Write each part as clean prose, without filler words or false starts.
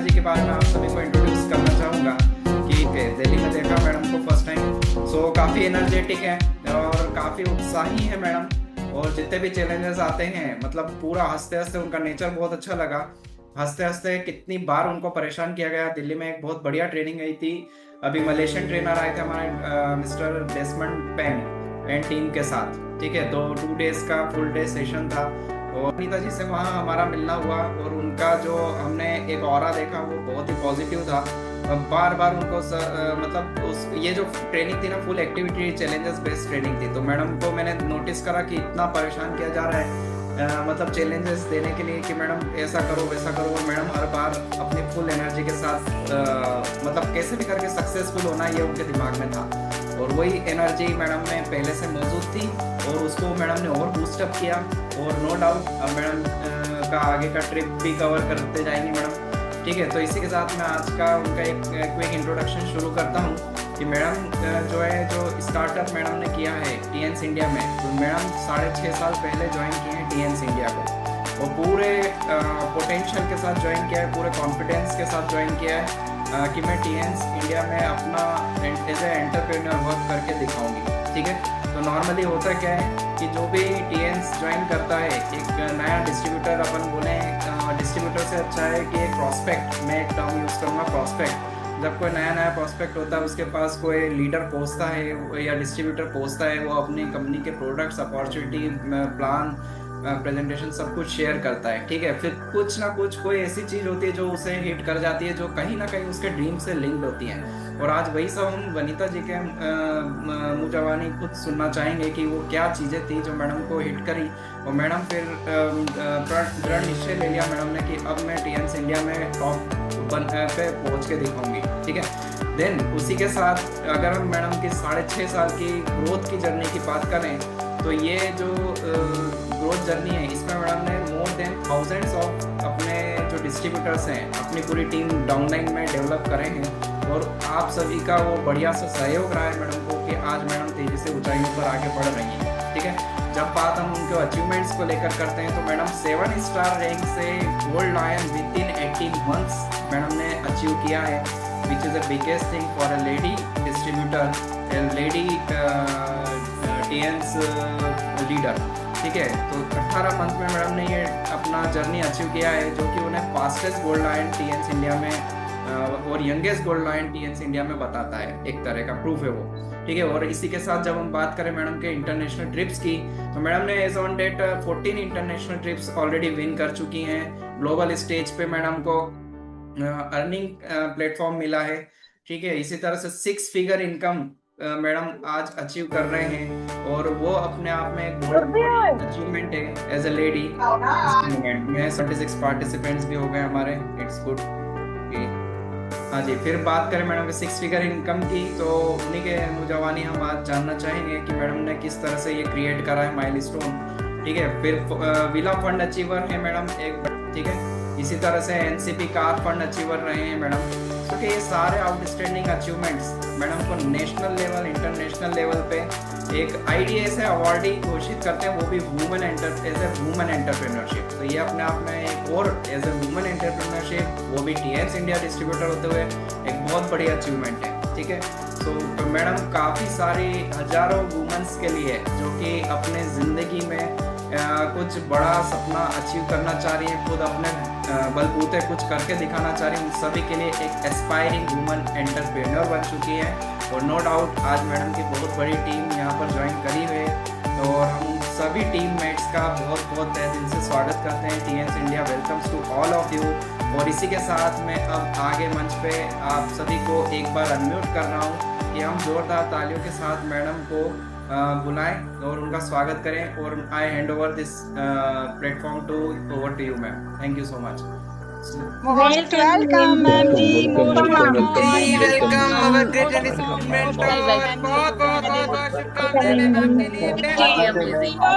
जी के बारे में आप सभी को इंट्रोड्यूस करना चाहूँगा कि दिल्ली में देखा मैडम को फर्स्ट टाइम। सो काफ़ी एनर्जेटिक है और काफ़ी उत्साही है मैडम, और जितने भी चैलेंजेस आते हैं मतलब पूरा हंसते हंसते, उनका नेचर बहुत अच्छा लगा। हंसते हंसते कितनी बार उनको परेशान किया गया। दिल्ली में एक बहुत बढ़िया ट्रेनिंग गई थी, अभी मलेशियन ट्रेनर आए थे हमारे mister Desmond Penn and team के साथ, ठीक है। तो 2 डेज का फुल डे सेशन था और अनीता जी से वहाँ हमारा मिलना हुआ और उनका जो हमने एक ऑरा देखा वो बहुत ही पॉजिटिव था। बार बार उनको मतलब ये जो ट्रेनिंग थी ना, full activity challenges based training थी। तो मैडम को मैंने नोटिस करा कि इतना परेशान किया जा रहा है मतलब चैलेंजेस देने के लिए कि मैडम ऐसा करो वैसा करो, और मैडम हर बार अपनी फुल एनर्जी के साथ मतलब कैसे भी करके सक्सेसफुल होना ये उनके दिमाग में था, और वही एनर्जी मैडम में पहले से मौजूद थी और उसको मैडम ने और बूस्टअप किया। और नो डाउट अब मैडम का आगे का ट्रिप भी कवर करते जाएंगी मैडम, ठीक है। तो इसी के साथ मैं आज का उनका एक क्विक इंट्रोडक्शन शुरू करता हूँ कि मैडम जो है जो स्टार्टअप मैडम ने किया है टीएन्स इंडिया में, तो मैडम 6.5 साल पहले ज्वाइन किए हैं टीएन्स इंडिया को, और पूरे पोटेंशियल के साथ ज्वाइन किया है, पूरे कॉन्फिडेंस के साथ ज्वाइन किया है कि मैं टीएन्स इंडिया में अपना एज ए एंटरप्रेन्योर वर्क करके दिखाऊंगी, ठीक है। तो नॉर्मली होता क्या है कि जो भी टीएन्स ज्वाइन करता है, एक नया डिस्ट्रीब्यूटर, अपन बोले डिस्ट्रीब्यूटर से अच्छा है कि एक प्रॉस्पेक्ट, मैं एक टर्म यूज़ करूँगा प्रॉस्पेक्ट। जब कोई नया प्रॉस्पेक्ट होता है, उसके पास कोई लीडर पहुंचता है या डिस्ट्रीब्यूटर पहुंचता है, वो अपनी कंपनी के प्रोडक्ट्स, अपॉर्चुनिटी, प्लान, प्रेजेंटेशन सब कुछ शेयर करता है, ठीक है। फिर कुछ ना कुछ कोई ऐसी चीज़ होती है जो उसे हिट कर जाती है, जो कहीं ना कहीं उसके ड्रीम से लिंक्ड होती है। और आज वही सब हम वनीता जी के मुँह जबानी खुद सुनना चाहेंगे कि वो क्या चीज़ें थी जो मैडम को हिट करी, और मैडम फिर दृढ़ निश्चय ले लिया मैडम ने कि अब मैं टीएन्स इंडिया में टॉप पे पहुँच के दिखाऊंगी, ठीक है। देन उसी के साथ अगर हम मैडम की 6.5 साल की ग्रोथ की जर्नी की बात करें, तो ये जो ग्रोथ जर्नी है, इसमें मैडम ने मोर देन थाउजेंड्स ऑफ अपने जो डिस्ट्रीब्यूटर्स हैं, अपनी पूरी टीम डाउनलाइन में डेवलप करे हैं, और आप सभी का वो बढ़िया सा सहयोग रहा है मैडम को कि आज मैडम तेज़ी से ऊंचाइयों पर आगे बढ़ रही हैं, ठीक है। जब बात हम उनके अचीवमेंट्स को लेकर करते हैं, तो मैडम 7 स्टार रैंक से gold lion within 18 months madam ने अचीव किया है, which is the biggest thing for a lady distributor, a lady Tiens leader, ठीक है। तो 18 मंथ में मैडम ने ये अपना जर्नी अचीव किया है, जो कि उन्हें फास्टेस्ट गोल्ड लायन टीएन्स इंडिया में और यंगेस्ट गोल्ड लायन टीएन्स इंडिया में बताता है, एक तरह का प्रूफ है वो, ठीक है। और इसी के साथ जब हम बात करें मैडम के इंटरनेशनल ट्रिप्स की, तो मैडम ने as on date 14 international trips already win कर चुकी हैं। ग्लोबल स्टेज पे मैडम को अर्निंग प्लेटफॉर्म मिला है, ठीक है। इसी तरह से 6 फिगर इनकम मैडम आज अचीव कर रहे हैं, और वो अपने आप में एक बहुत बड़ी अचीवमेंट है एज ए लेडी। इस मोमेंट में 36 पार्टिसिपेंट्स भी हो गए हमारे, इट्स गुड। हाँ जी, फिर बात करें मैडम के 6 फिगर इनकम की, तो उन्हीं के मुझवानी हम आज जानना चाहेंगे कि मैडम ने किस तरह से ये क्रिएट करा है माइलस्टोन, ठीक है। फिर विला फंड अचीवर है मैडम एक, ठीक है। इसी तरह से एनसीपी कार फंड अचीवर रहे हैं मैडम। क्योंकि ये सारे आउटस्टैंडिंग अचीवमेंट्स मैडम को नेशनल लेवल, इंटरनेशनल लेवल पे एक IDA से अवार्डी घोषित करते हैं, वो भी women as a women entrepreneurship. तो ये अपने आप में एक और एज ए वुमेन एंटरप्रेन्योरशिप, वो भी टीएन्स इंडिया डिस्ट्रीब्यूटर होते हुए एक बहुत बड़ी अचीवमेंट है, ठीक है। तो मैडम काफ़ी सारी हजारों वुमेन्स के लिए जो कि अपने ज़िंदगी में कुछ बड़ा सपना अचीव करना चाह रही है, खुद अपने बलबूते कुछ करके दिखाना चाह रही है, उन सभी के लिए एक एस्पायरिंग वुमन एंटरप्रेन्योर बन चुकी है। और नो डाउट आज मैडम की बहुत बड़ी टीम यहाँ पर ज्वाइन करी हुई है, और हम सभी टीममेट्स का बहुत बहुत तहे दिल से स्वागत करते हैं। Tiens India welcomes to all of you. और इसी के साथ मैं अब आगे मंच पे आप सभी को एक बार अनम्यूट कर रहा हूँ कि हम जोरदार तालियों के साथ मैडम को बुलाएं और उनका स्वागत करें। और I hand over this platform to you ma'am. Thank you so much. Most welcome, ma'am ji. Most welcome our great mentor. बहुत बहुत बहुत शुभकामनाएं मैम के लिए।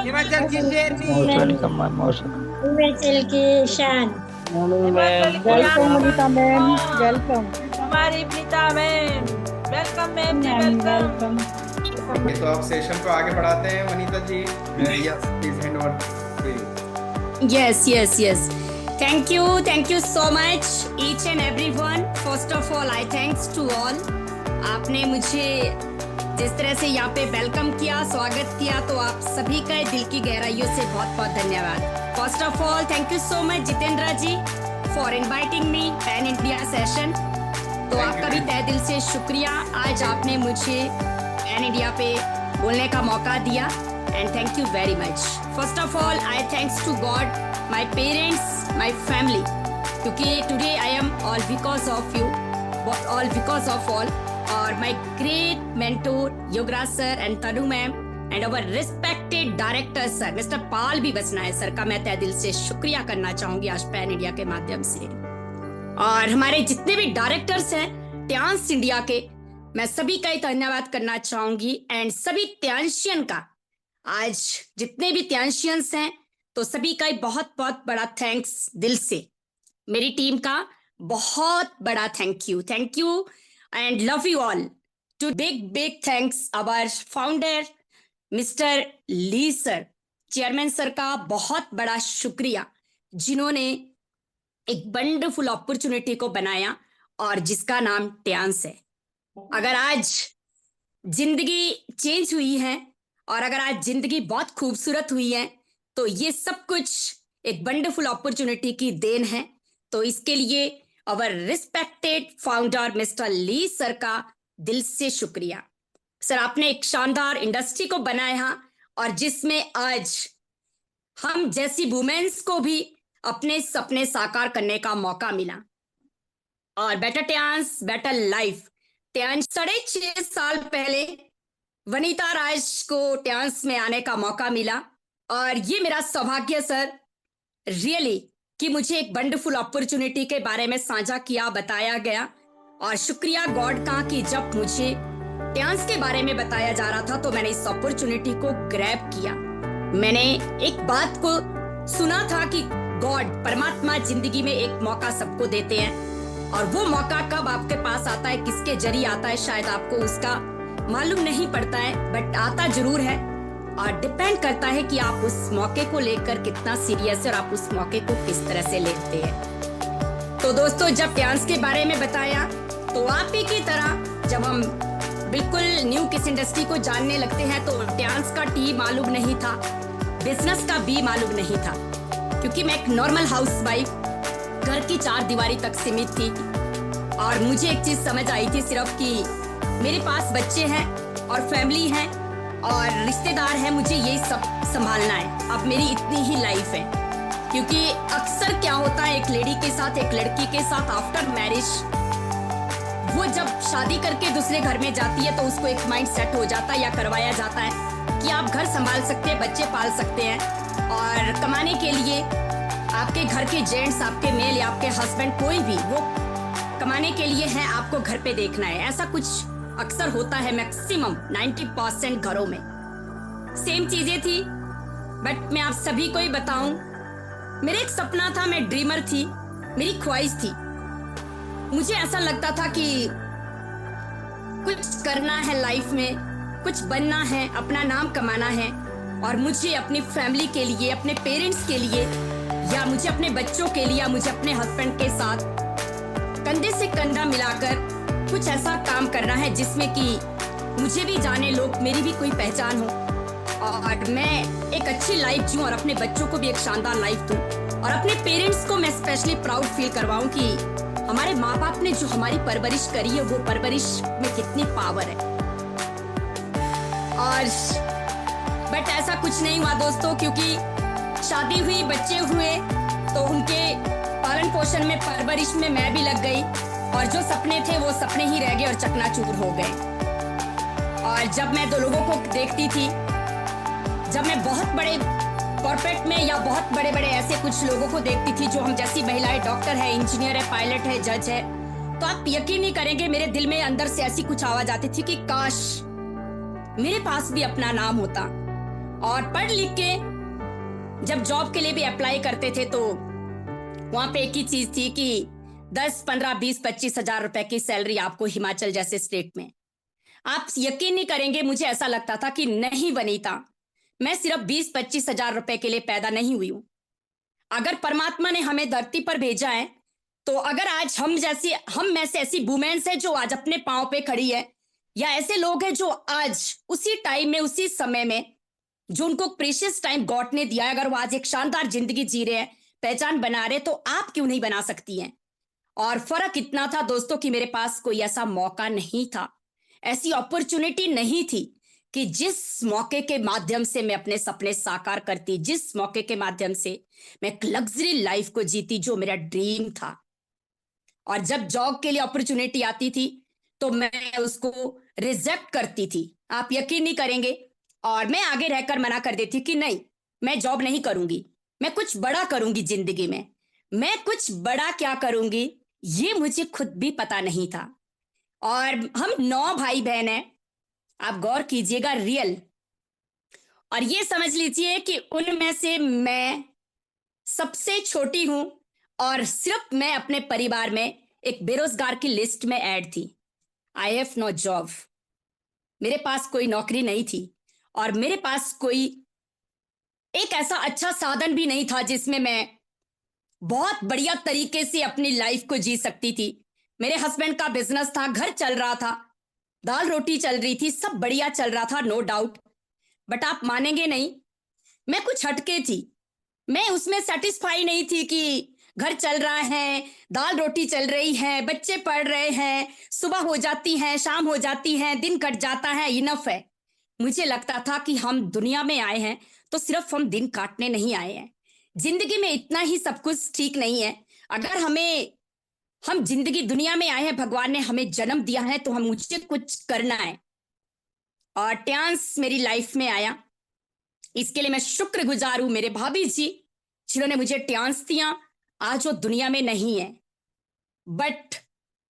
हिमाचल की शेरनी। वेलकम मैम, हिमाचल की शान। welcome Anita ma'am, welcome. हमारी Preeta ma'am, welcome ma'am ji, welcome. तो आप सेशन को आगे बढ़ाते हैं Vanita ji. Yes please hand over to you. Yes yes yes Thank you so much each and everyone. First of all, I thanks to all. आपने मुझे जिस तरह से यहाँ पे वेलकम किया, स्वागत किया, तो आप सभी का दिल की गहराइयों से बहुत बहुत धन्यवाद. First of all thank you so much Jitendra ji for inviting me pan India session. तो आपका भी तहे दिल से शुक्रिया. आज आपने मुझे पैन इंडिया पे बोलने का मौका दिया and thank you very much. First of all I thanks to God, my parents, my family, क्योंकि today I am all because of you, all because of all. और my great mentor Yograj sir and Tanu ma'am and our respected director sir mister Pal भी बचना है sir का मैं तहे दिल से शुक्रिया करना चाहूंगी आज पैन इंडिया के माध्यम से. और हमारे जितने भी डायरेक्टर्स हैं त्यांश इंडिया के, मैं सभी का ही धन्यवाद करना चाहूंगी. एंड सभी त्यांशियन का, आज जितने भी त्यांशियंस हैं तो सभी का ही बहुत बहुत बड़ा थैंक्स दिल से. मेरी टीम का बहुत बड़ा thank you and love you all. To big thanks our founder Mr. Lee sir, chairman sir का बहुत बड़ा शुक्रिया जिन्होंने एक वंडरफुल अपॉर्चुनिटी को बनाया और जिसका नाम त्यांश है. अगर आज जिंदगी चेंज हुई है और अगर आज जिंदगी बहुत खूबसूरत हुई है तो ये सब कुछ एक वंडरफुल अपॉर्चुनिटी की देन है. तो इसके लिए अवर रिस्पेक्टेड फाउंडर मिस्टर ली सर का दिल से शुक्रिया. सर आपने एक शानदार इंडस्ट्री को बनाया और जिसमें आज हम जैसी वुमेन्स को भी अपने सपने साकार करने का मौका मिला. और बेटर त्यांश बेटर लाइफ. त्यांश 6.5 साल पहले वनीता राज को त्यांश में आने का मौका मिला और ये मेरा सौभाग्य सर रियली कि मुझे एक वंडरफुल अपॉर्चुनिटी के बारे में साझा किया, बताया गया. और शुक्रिया गॉड का कि जब मुझे त्यांश के बारे में बताया जा रहा था तो मैंने इस अपॉर्चुनिटी को ग्रैब किया. मैंने एक बात को सुना था कि गॉड परमात्मा जिंदगी में एक मौका सबको देते हैं और वो मौका कब आपके पास आता है, किसके जरिए आता है, शायद आपको उसका मालूम नहीं पड़ता है, बट आता जरूर है. और डिपेंड करता है कि आप उस मौके को लेकर कितना सीरियस है और आप उस मौके को किस तरह से लेते हैं. तो दोस्तों जब त्यांश के बारे में बताया तो आप ही की तरह जब हम बिल्कुल न्यू किस इंडस्ट्री को जानने लगते हैं तो त्यांश का टी मालूम नहीं था, बिजनेस का बी मालूम नहीं था, क्योंकि मैं एक नॉर्मल हाउसवाइफ घर की 4 दीवारी तक सीमित थी. और मुझे एक चीज समझ आई थी सिर्फ कि मेरे पास बच्चे हैं और फैमिली है और रिश्तेदार हैं, मुझे ये सब संभालना है. अब मेरी इतनी ही लाइफ है, क्योंकि अक्सर क्या होता है एक लेडी के साथ, एक लड़की के साथ आफ्टर मैरिज, वो जब शादी करके दूसरे घर में जाती है तो उसको एक माइंड सेट हो जाता है या करवाया जाता है कि आप घर संभाल सकते हैं, बच्चे पाल सकते हैं और कमाने के लिए आपके घर के जेंट्स, आपके मेल या आपके हस्बैंड कोई भी वो कमाने के लिए है, आपको घर पे देखना है. ऐसा कुछ अक्सर होता है, मैक्सिमम 90% घरों में सेम चीजें थी. बट मैं आप सभी को ही बताऊं, मेरा एक सपना था, मैं ड्रीमर थी, मेरी ख्वाहिश थी. मुझे ऐसा लगता था कि कुछ करना है लाइफ में, कुछ बनना है, अपना नाम कमाना है और मुझे अपनी फैमिली के लिए, अपने पेरेंट्स के लिए या मुझे अपने बच्चों के लिए या मुझे अपने हस्बैंड के साथ कंधे से कंधा मिलाकर कुछ ऐसा काम करना है जिसमें कि मुझे भी जाने लोग, मेरी भी कोई पहचान हो और मैं एक अच्छी लाइफ जीऊं और अपने बच्चों को भी एक शानदार लाइफ दूं और अपने पेरेंट्स को मैं स्पेशली प्राउड फील करवाऊं कि हमारे माँ बाप ने जो हमारी परवरिश करी है वो परवरिश में कितनी पावर है. और बट ऐसा कुछ नहीं हुआ दोस्तों, क्योंकि शादी हुई, बच्चे हुए तो उनके पालन पोषण में, परवरिश में मैं भी लग गई और जो सपने थे वो सपने ही रह गए और चकनाचूर हो गए. और जब मैं 2 लोगों को देखती थी, जब मैं बहुत बड़े कॉर्पोरेट में या बहुत बड़े बड़े ऐसे कुछ लोगों को देखती थी जो हम जैसी महिलाएं, डॉक्टर है, इंजीनियर है, पायलट है, जज है, तो आप यकीन नहीं करेंगे मेरे दिल में अंदर से ऐसी कुछ आवाज आती थी कि काश मेरे पास भी अपना नाम होता. और पढ़ लिख के जब जॉब के लिए भी अप्लाई करते थे तो वहां पे एक ही चीज थी कि 10, 15, 20, 25 हजार रुपए की सैलरी आपको हिमाचल जैसे स्टेट में. आप यकीन नहीं करेंगे, मुझे ऐसा लगता था कि नहीं वनीता, मैं सिर्फ 20-25 हजार रुपए के लिए पैदा नहीं हुई हूं. अगर परमात्मा ने हमें धरती पर भेजा है, तो अगर आज हम में से ऐसी वुमेन्स है जो आज अपने पांव पे खड़ी है, या ऐसे लोग हैं जो आज उसी टाइम में, उसी समय में, जो उनको प्रेशियस टाइम गॉड ने दिया है, अगर वो आज एक शानदार जिंदगी जी रहे हैं, पहचान बना रहे, तो आप क्यों नहीं बना सकती हैं? और फर्क इतना था दोस्तों कि मेरे पास कोई ऐसा मौका नहीं था, ऐसी अपॉर्चुनिटी नहीं थी कि जिस मौके के माध्यम से मैं अपने सपने साकार करती, जिस मौके के माध्यम से मैं एक लग्जरी लाइफ को जीती जो मेरा ड्रीम था। और जब जॉब के लिए अपॉर्चुनिटी आती थी तो मैं उसको रिजेक्ट करती थी, आप यकीन नहीं करेंगे। और मैं आगे रहकर मना कर देती कि नहीं, मैं जॉब नहीं करूंगी, मैं कुछ बड़ा करूंगी जिंदगी में। मैं कुछ बड़ा क्या करूंगी ये मुझे खुद भी पता नहीं था। और हम 9 भाई बहन हैं, आप गौर कीजिएगा, रियल। और ये समझ लीजिए कि उनमें से मैं सबसे छोटी हूं, और सिर्फ मैं अपने परिवार में एक बेरोजगार की लिस्ट में ऐड थी। आई हैव नो जॉब, मेरे पास कोई नौकरी नहीं थी, और मेरे पास कोई एक ऐसा अच्छा साधन भी नहीं था जिसमें मैं बहुत बढ़िया तरीके से अपनी लाइफ को जी सकती थी। मेरे हस्बैंड का बिजनेस था, घर चल रहा था, दाल रोटी चल रही थी, सब बढ़िया चल रहा था, नो डाउट। बट आप मानेंगे नहीं, मैं कुछ हटके थी। मैं उसमें सेटिस्फाई नहीं थी कि घर चल रहा है, दाल रोटी चल रही है, बच्चे पढ़ रहे हैं, सुबह हो जाती है, शाम हो जाती है, दिन कट जाता है, इनफ है। मुझे लगता था कि हम दुनिया में आए हैं तो सिर्फ हम दिन काटने नहीं आए हैं, जिंदगी में इतना ही सब कुछ ठीक नहीं है। अगर हम जिंदगी दुनिया में आए हैं, भगवान ने हमें जन्म दिया है, तो हम मुझे कुछ करना है। और ट्यांस मेरी लाइफ में आया, इसके लिए मैं शुक्रगुजार हूं मेरे भाभी जी जिन्होंने मुझे ट्यांस दिया। आज वो दुनिया में नहीं है, बट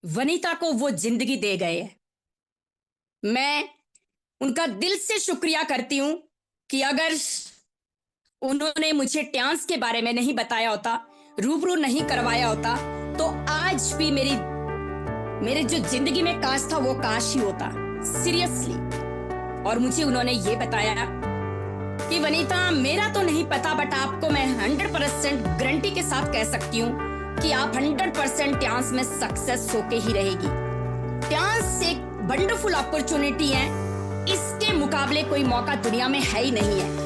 वनीता को वो जिंदगी दे गए हैं। मैं उनका दिल से शुक्रिया करती हूं कि अगर उन्होंने मुझे ट्यांस के बारे में नहीं बताया होता, रूबरू नहीं करवाया होता, तो आज भी मेरे जो जिंदगी में काश था वो काश ही होता, सीरियसली। और मुझे उन्होंने ये बताया कि वनीता, मेरा तो नहीं पता, बट आपको मैं 100% गारंटी के साथ कह सकती हूँ कि आप 100% ट्यांस में सक्सेस होके ही रहेगी। ट्यांस एक वंडरफुल अपॉर्चुनिटी है, इसके मुकाबले कोई मौका दुनिया में है ही नहीं है।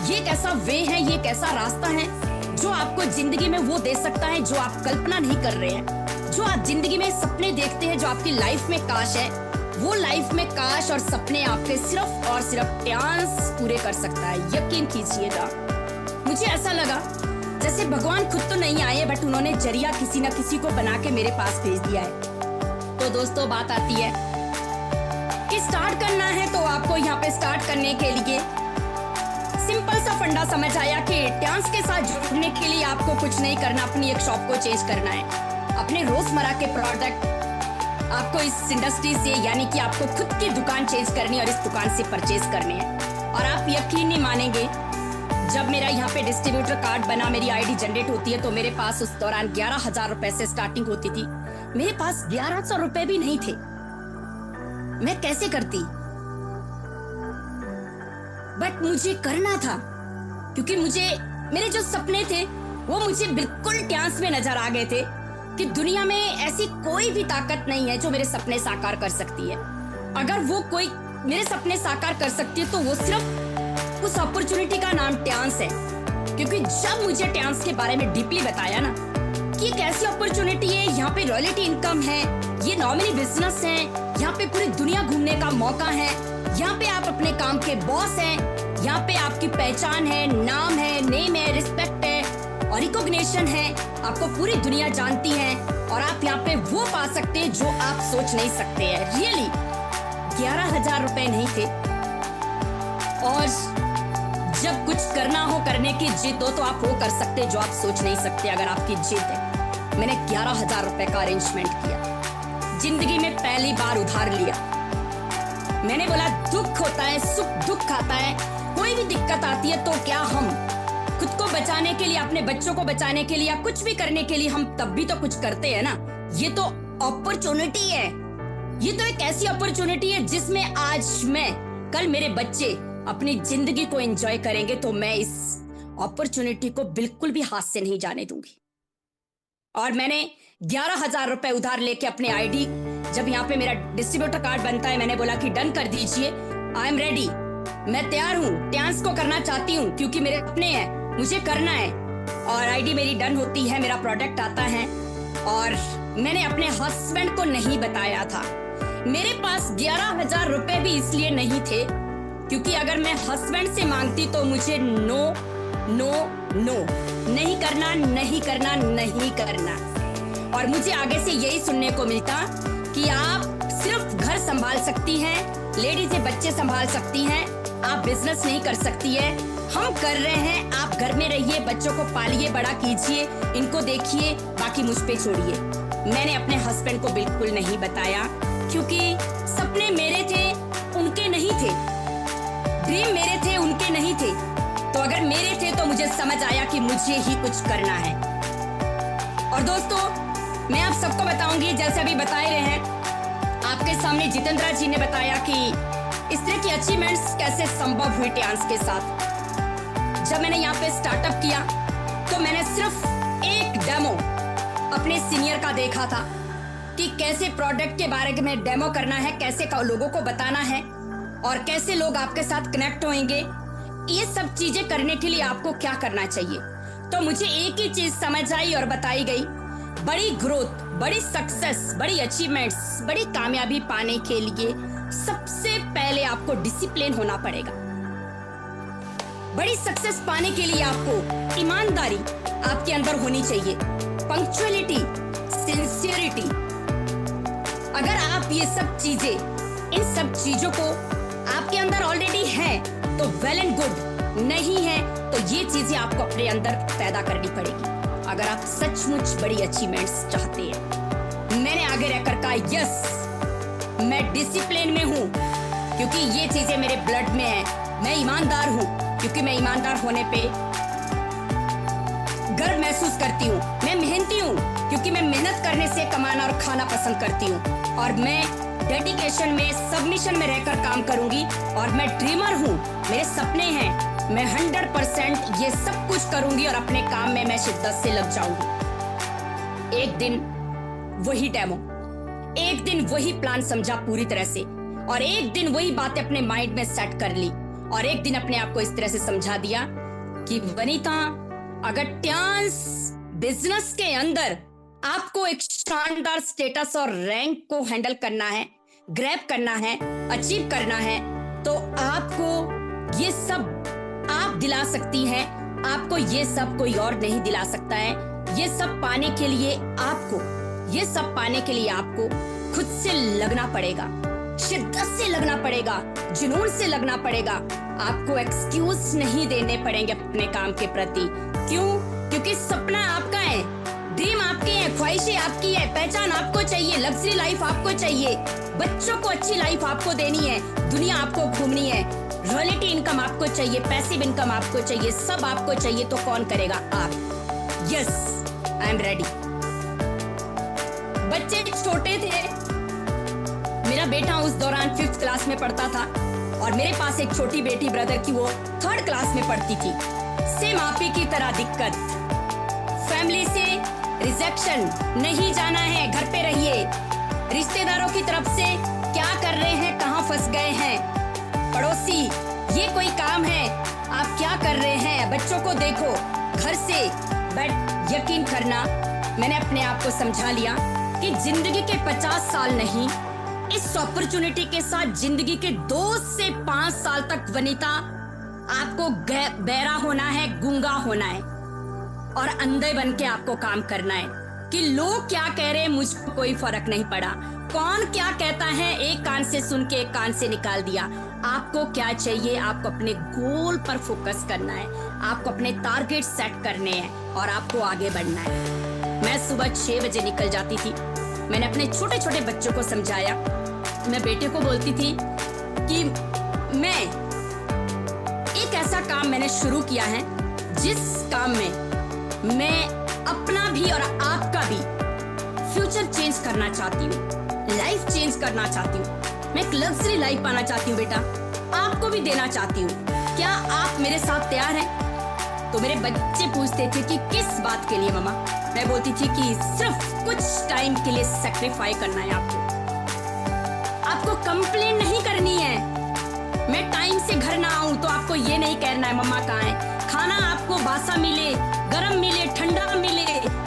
ये एक ऐसा वे है, ये एक ऐसा रास्ता है जो आपको जिंदगी में वो दे सकता है जो आप कल्पना नहीं कर रहे हैं। जो आप जिंदगी में सपने देखते हैं, जो आपकी लाइफ में काश है, वो लाइफ में काश और सपने आपके सिर्फ और सिर्फ ट्यांस पूरे कर सकता है, यकीन कीजिएगा। मुझे ऐसा लगा जैसे भगवान खुद तो नहीं आए, बट उन्होंने जरिया किसी न किसी को बना के मेरे पास भेज दिया है। तो दोस्तों, बात आती है कि स्टार्ट करना है, तो आपको यहाँ पे स्टार्ट करने के लिए सिंपल सा फंडा समझ आया कि ट्यांस के साथ जुड़ने के लिए आपको कुछ नहीं करना, अपनी एक शॉप को चेंज करना है। अपने रोजमर्रा के प्रोडक्ट आपको इस इंडस्ट्री से, यानी कि आपको खुद की दुकान चेंज करनी है और इस दुकान से परचेज करने हैं। और आप यकीन नहीं मानेंगे, जब मेरा यहाँ पे डिस्ट्रीब्यूटर कार्ड बना, मेरी आईडी जनरेट होती है, तो मेरे पास उस दौरान 11,000 रुपए से स्टार्टिंग होती थी। मेरे पास 1100 रुपए भी नहीं थे, मैं कैसे करती? बट मुझे करना था, क्योंकि मेरे जो सपने थे वो मुझे बिल्कुल ट्यांस में नजर आ गए थे कि दुनिया में ऐसी कोई भी ताकत नहीं है जो मेरे सपने साकार कर सकती है। अगर वो कोई मेरे सपने साकार कर सकती है तो वो सिर्फ उस अपॉर्चुनिटी का नाम ट्यांस है। क्योंकि जब मुझे ट्यांस के बारे में डीपली बताया ना कि एक ऐसी अपॉर्चुनिटी है, यहाँ पे रॉयल्टी इनकम है, ये नॉमिनी बिजनेस है, यहाँ पे पूरी दुनिया घूमने का मौका है, यहाँ पे आप अपने काम के बॉस हैं, यहाँ पे आपकी पहचान है, नाम है, नेम है, रिस्पेक्ट है और रिकॉग्निशन है, आपको पूरी दुनिया जानती है, और आप यहाँ पे वो पा सकते हैं जो आप सोच नहीं सकते हैं। रियली 11,000 रुपए नहीं थे, और जब कुछ करना हो, करने की जिद हो, तो आप वो कर सकते जो आप सोच नहीं सकते अगर आपकी जिद है। मैंने 11,000 रुपए का अरेंजमेंट किया, जिंदगी में पहली बार उधार लिया। मैंने बोला दुख होता है, सुख दुख आता है, कोई भी दिक्कत आती है तो क्या हम खुद को बचाने के लिए, अपने बच्चों को बचाने के लिए या कुछ भी करने के लिए हम तब भी तो कुछ करते हैं ना। ये तो अपॉर्चुनिटी है, ये तो एक ऐसी अपॉर्चुनिटी है जिसमें आज मैं, कल मेरे बच्चे अपनी जिंदगी को एंजॉय करेंगे। तो मैं इस अपॉर्चुनिटी को बिल्कुल भी हाथ से नहीं जाने दूंगी। और मैंने 11,000 रुपए उधार लेके अपने आईडी, जब यहाँ पे मेरा डिस्ट्रीब्यूटर कार्ड बनता है, मैंने बोला कि डन कर दीजिए, आई एम रेडी, मैं तैयार हूँ, डांस को करना चाहती हूँ क्योंकि मेरे अपने हैं, मुझे करना है। और आईडी मेरी डन होती है, मेरा प्रोडक्ट आता है। और मैंने अपने हस्बैंड को नहीं बताया था। मेरे पास 11,000 रुपए भी इसलिए नहीं थे क्योंकि अगर मैं हस्बैंड से मांगती तो मुझे नो नो नो, नहीं करना, नहीं करना, नहीं करना। और मुझे आगे से यही सुनने को मिलता कि आप सिर्फ घर संभाल सकती हैं, लेडीज़ें बच्चे संभाल सकती हैं, आप बिजनेस नहीं कर सकती है। हम कर रहे हैं, आप घर में रहिए, बच्चों को पालिए, बड़ा कीजिए, इनको देखिए, बाकी मुझ पे छोड़िए। मैंने अपने हस्बैंड को बिल्कुल नहीं बताया क्योंकि सपने मेरे थे, उनके नहीं थे, ड्रीम मेरे थे, उनके नहीं थे। तो अगर मेरे थे तो मुझे समझ आया कि मुझे ही कुछ करना है। और दोस्तों, मैं आप सबको बताऊंगी, जैसे अभी बताए रहे हैं, आपके सामने जितेंद्र जी ने बताया कि इस तरह की अचीवमेंट्स कैसे संभव हुई डांस के साथ। जब मैंने यहाँ पे स्टार्टअप किया तो मैंने सिर्फ एक डेमो अपने सीनियर का देखा था कि कैसे प्रोडक्ट के बारे में डेमो करना है, कैसे लोगों को बताना है और कैसे लोग आपके साथ कनेक्ट होंगे। ये सब चीजें करने के लिए आपको क्या करना चाहिए। तो मुझे एक ही चीज समझ आई और बताई गई, बड़ी ग्रोथ, बड़ी सक्सेस, बड़ी अचीवमेंट्स, बड़ी कामयाबी पाने के लिए सबसे पहले आपको डिसिप्लिन होना पड़ेगा। बड़ी सक्सेस पाने के लिए आपको ईमानदारी आपके अंदर होनी चाहिए, पंक्चुअलिटी, सिंसियरिटी। अगर आप ये सब चीजें, इन सब चीजों को आपके अंदर ऑलरेडी है तो वेल एंड गुड, नहीं है तो ये चीजें आपको अपने अंदर पैदा करनी पड़ेगी अगर आप सचमुच बड़ी अचीवमेंट्स चाहते हैं। मैंने आगे रहकर कहा यस, मैं डिसिप्लिन में हूँ क्योंकि ये चीजें मेरे ब्लड में है। मैं ईमानदार हूँ क्योंकि मैं ईमानदार होने पे गर्व महसूस करती हूँ। मैं मेहनती हूँ क्योंकि मैं मेहनत करने से कमाना और खाना पसंद करती हूँ। और मैं डेडिकेशन में, सबमिशन में रहकर काम करूंगी। और मैं ड्रीमर हूँ, मेरे सपने हैं, मैं 100% ये सब कुछ करूंगी और अपने काम में मैं शिद्दत से लग जाऊंगी। एक दिन वही डेमो, एक दिन वही प्लान समझा पूरी तरह से, और एक दिन वही बातें अपने माइंड में सेट कर ली, और एक दिन अपने आप को इस तरह से समझा दिया कि वनीता, अगर डांस बिजनेस के अंदर आपको एक शानदार स्टेटस और रैंक को हैंडल करना है, ग्रैब करना है, अचीव करना है, तो आपको ये सब आप दिला सकती हैं। आपको ये सब कोई और नहीं दिला सकता है। ये सब पाने के लिए आपको खुद से लगना पड़ेगा, शिद्दत से लगना पड़ेगा, जुनून से लगना पड़ेगा। आपको एक्सक्यूज नहीं देने पड़ेंगे अपने काम के प्रति। क्यों? क्योंकि सपना आपका है, ड्रीम आपके हैं, ख्वाहिशें आपकी है, पहचान आपको चाहिए, लग्जरी लाइफ आपको चाहिए, बच्चों को अच्छी लाइफ आपको देनी है, दुनिया आपको घूमनी है, रॉयल्टी इनकम आपको चाहिए, पैसिव इनकम आपको चाहिए, सब आपको चाहिए। तो कौन करेगा? आप। Yes, I am ready. बच्चे छोटे थे, मेरा बेटा उस दौरान 5th क्लास में पढ़ता था और मेरे पास एक छोटी बेटी ब्रदर की, वो 3rd क्लास में पढ़ती थी। सेम आप ही की तरह दिक्कत, फैमिली से रिजेक्शन, नहीं जाना है, घर पे रहिए, रिश्तेदारों की तरफ से क्या कर रहे हैं, कहाँ फंस गए हैं, पड़ोसी ये कोई काम है, आप क्या कर रहे हैं, बच्चों को देखो, घर से। बट यकीन करना, मैंने अपने आप को समझा लिया कि जिंदगी के 50 साल नहीं, इस अपॉर्चुनिटी के साथ जिंदगी के 2 से 5 साल तक वनीता आपको बहरा होना है, गूंगा होना है और अंधे बन के आपको काम करना है कि लोग क्या कह रहे हैं, मुझको कोई फर्क नहीं पड़ा। कौन क्या कहता है, एक कान से सुन के एक कान से निकाल दिया। आपको क्या चाहिए? आपको अपने गोल पर फोकस करना है, आपको अपने टारगेट सेट करने हैं और आपको आगे बढ़ना है। मैं सुबह 6 बजे निकल जाती थी। मैंने अपने छोटे छोटे बच्चों को समझाया। मैं बेटे को बोलती थी कि मैं एक ऐसा काम मैंने शुरू किया है जिस काम में मैं अपना भी और आपका भी फ्यूचर चेंज करना चाहती हूँ, लाइफ चेंज करना चाहती हूँ। मैं एक लग्जरी लाइफ पाना चाहती हूँ बेटा, आपको भी देना चाहती हूँ। क्या आप मेरे साथ तैयार हैं? तो मेरे बच्चे पूछते थे कि किस बात के लिए मम्मा। मैं बोलती थी कि सिर्फ कुछ टाइम के लिए सैक्रिफाई करना है आपको कंप्लेन नहीं करनी है। मैं टाइम से घर ना आऊं तो आपको ये नहीं कहना है मम्मा कहाँ है। खाना आपको बासा मिले, गरम मिले, ठंडा मिले,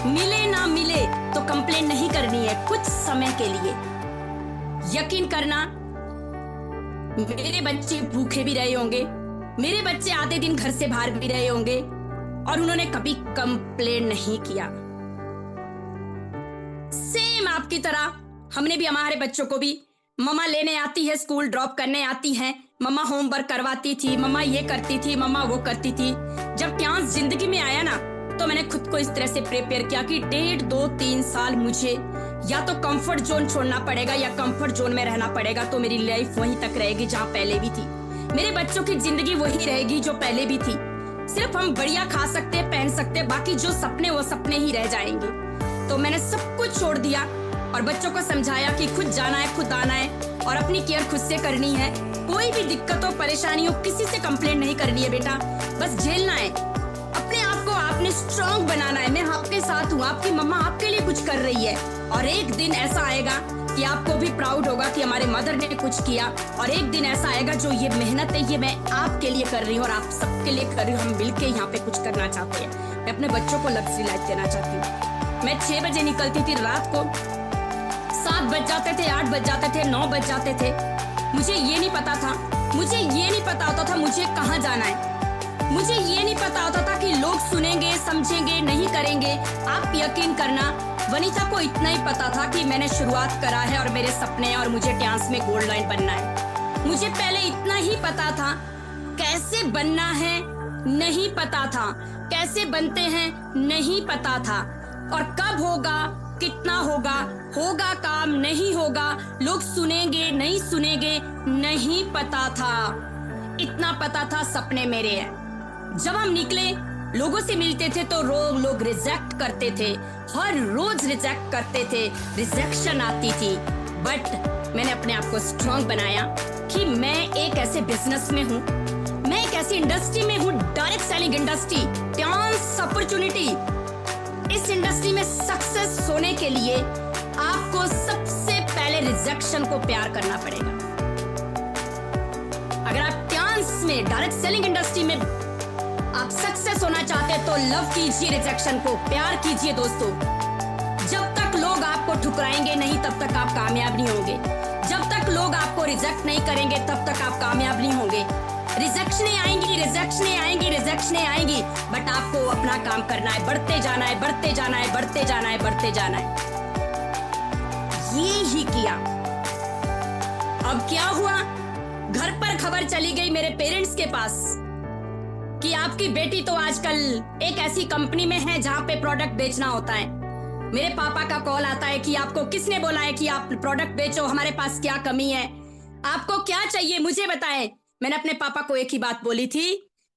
मिले ना मिले तो कंप्लेन नहीं करनी है कुछ समय के लिए। यकीन करना मेरे बच्चे भूखे भी रहे होंगे, मेरे बच्चे आधे दिन घर से बाहर भी रहे होंगे और उन्होंने कभी कंप्लेन नहीं किया। सेम आपकी तरह हमने भी हमारे बच्चों को भी मम्मा लेने आती है, स्कूल ड्रॉप करने आती है, मम्मा होमवर्क करवाती थी, मम्मा ये करती थी, मम्मा वो करती थी। जब ट्यांस जिंदगी में आया ना तो मैंने खुद को इस तरह से प्रिपेयर किया कि 1.5, 2, 3 साल मुझे या तो कंफर्ट जोन छोड़ना पड़ेगा या कंफर्ट जोन में रहना पड़ेगा। तो मेरी लाइफ वहीं तक रहेगी जहां पहले भी थी, मेरे बच्चों की जिंदगी वही रहेगी जो पहले भी थी। सिर्फ हम बढ़िया खा सकते, पहन सकते, बाकी जो सपने वो सपने ही रह जाएंगे। तो मैंने सब कुछ छोड़ दिया और बच्चों को समझाया कि खुद जाना है, खुद आना है और अपनी केयर खुद से करनी है। कोई भी दिक्कत हो, परेशानी हो, किसी से कंप्लेंट नहीं करनी है बेटा, बस झेलना है। अपने आप को आपने स्ट्रॉन्ग बनाना है। मैं आपके साथ हूँ, आपकी मम्मा आपके लिए कुछ कर रही है और एक दिन ऐसा आएगा कि आपको भी प्राउड होगा कि हमारे मदर ने कुछ किया। और एक दिन ऐसा आएगा जो ये मेहनत है ये मैं आपके लिए कर रही हूँ और आप सबके लिए कर रही हूँ। हम मिलके यहाँ पे कुछ करना चाहते हैं। मैं अपने बच्चों को लग्जरी लाइफ देना चाहती हूँ। मैं 6 बजे निकलती थी, रात को 7 बज जाते थे, 8 बज जाते थे, 9 बज जाते थे। मुझे ये नहीं पता था, मुझे ये नहीं पता होता था मुझे कहाँ जाना है। मुझे ये नहीं पता होता था कि लोग सुनेंगे, समझेंगे, नहीं करेंगे। आप यकीन करना वनीता को इतना ही पता था कि मैंने शुरुआत करा है और मेरे सपने हैं और मुझे ट्यांस में गोल्ड लाइन बनना है। मुझे पहले इतना ही पता था, कैसे बनना है नहीं पता था, कैसे बनते हैं नहीं पता था, और कब होगा, कितना होगा, होगा काम नहीं होगा, लोग सुनेंगे नहीं सुनेंगे नहीं पता था। इतना पता था सपने मेरे हैं। जब हम निकले लोगों से मिलते थे तो लोग रिजेक्ट करते थे, हर रोज रिजेक्ट करते थे, रिजेक्शन आती थी। बट मैंने अपने आप को स्ट्रॉन्ग बनाया कि मैं एक ऐसे बिजनेस में हूँ, मैं एक ऐसी इंडस्ट्री में हूँ, डायरेक्ट सेलिंग इंडस्ट्री, ट्यांस अपॉर्चुनिटी। इस इंडस्ट्री में सक्सेस होने के लिए आपको सबसे पहले रिजेक्शन को प्यार करना पड़ेगा। अगर आप ट्यांस में डायरेक्ट सेलिंग इंडस्ट्री में आप सक्सेस होना चाहते हैं तो लव कीजिए रिजेक्शन को, प्यार कीजिए दोस्तों। जब तक लोग आपको ठुकराएंगे नहीं तब तक आप कामयाब नहीं होंगे। जब तक लोग आपको रिजेक्ट नहीं करेंगे तब तक आप कामयाब नहीं होंगे। रिजेक्शनें आएंगी, रिजेक्शनें आएंगी, रिजेक्शनें आएंगी, बट आपको अपना काम करना है, बढ़ते जाना है, बढ़ते जाना है, बढ़ते जाना है, बढ़ते जाना है। ये ही किया। अब क्या हुआ, घर पर खबर चली गई मेरे पेरेंट्स के पास कि आपकी बेटी तो आजकल एक ऐसी कंपनी में है जहां पे प्रोडक्ट बेचना होता है। मेरे पापा का कॉल आता है कि आपको किसने बोला है कि आप प्रोडक्ट बेचो, हमारे पास क्या कमी है, आपको क्या चाहिए मुझे बताएं। मैंने अपने पापा को एक ही बात बोली थी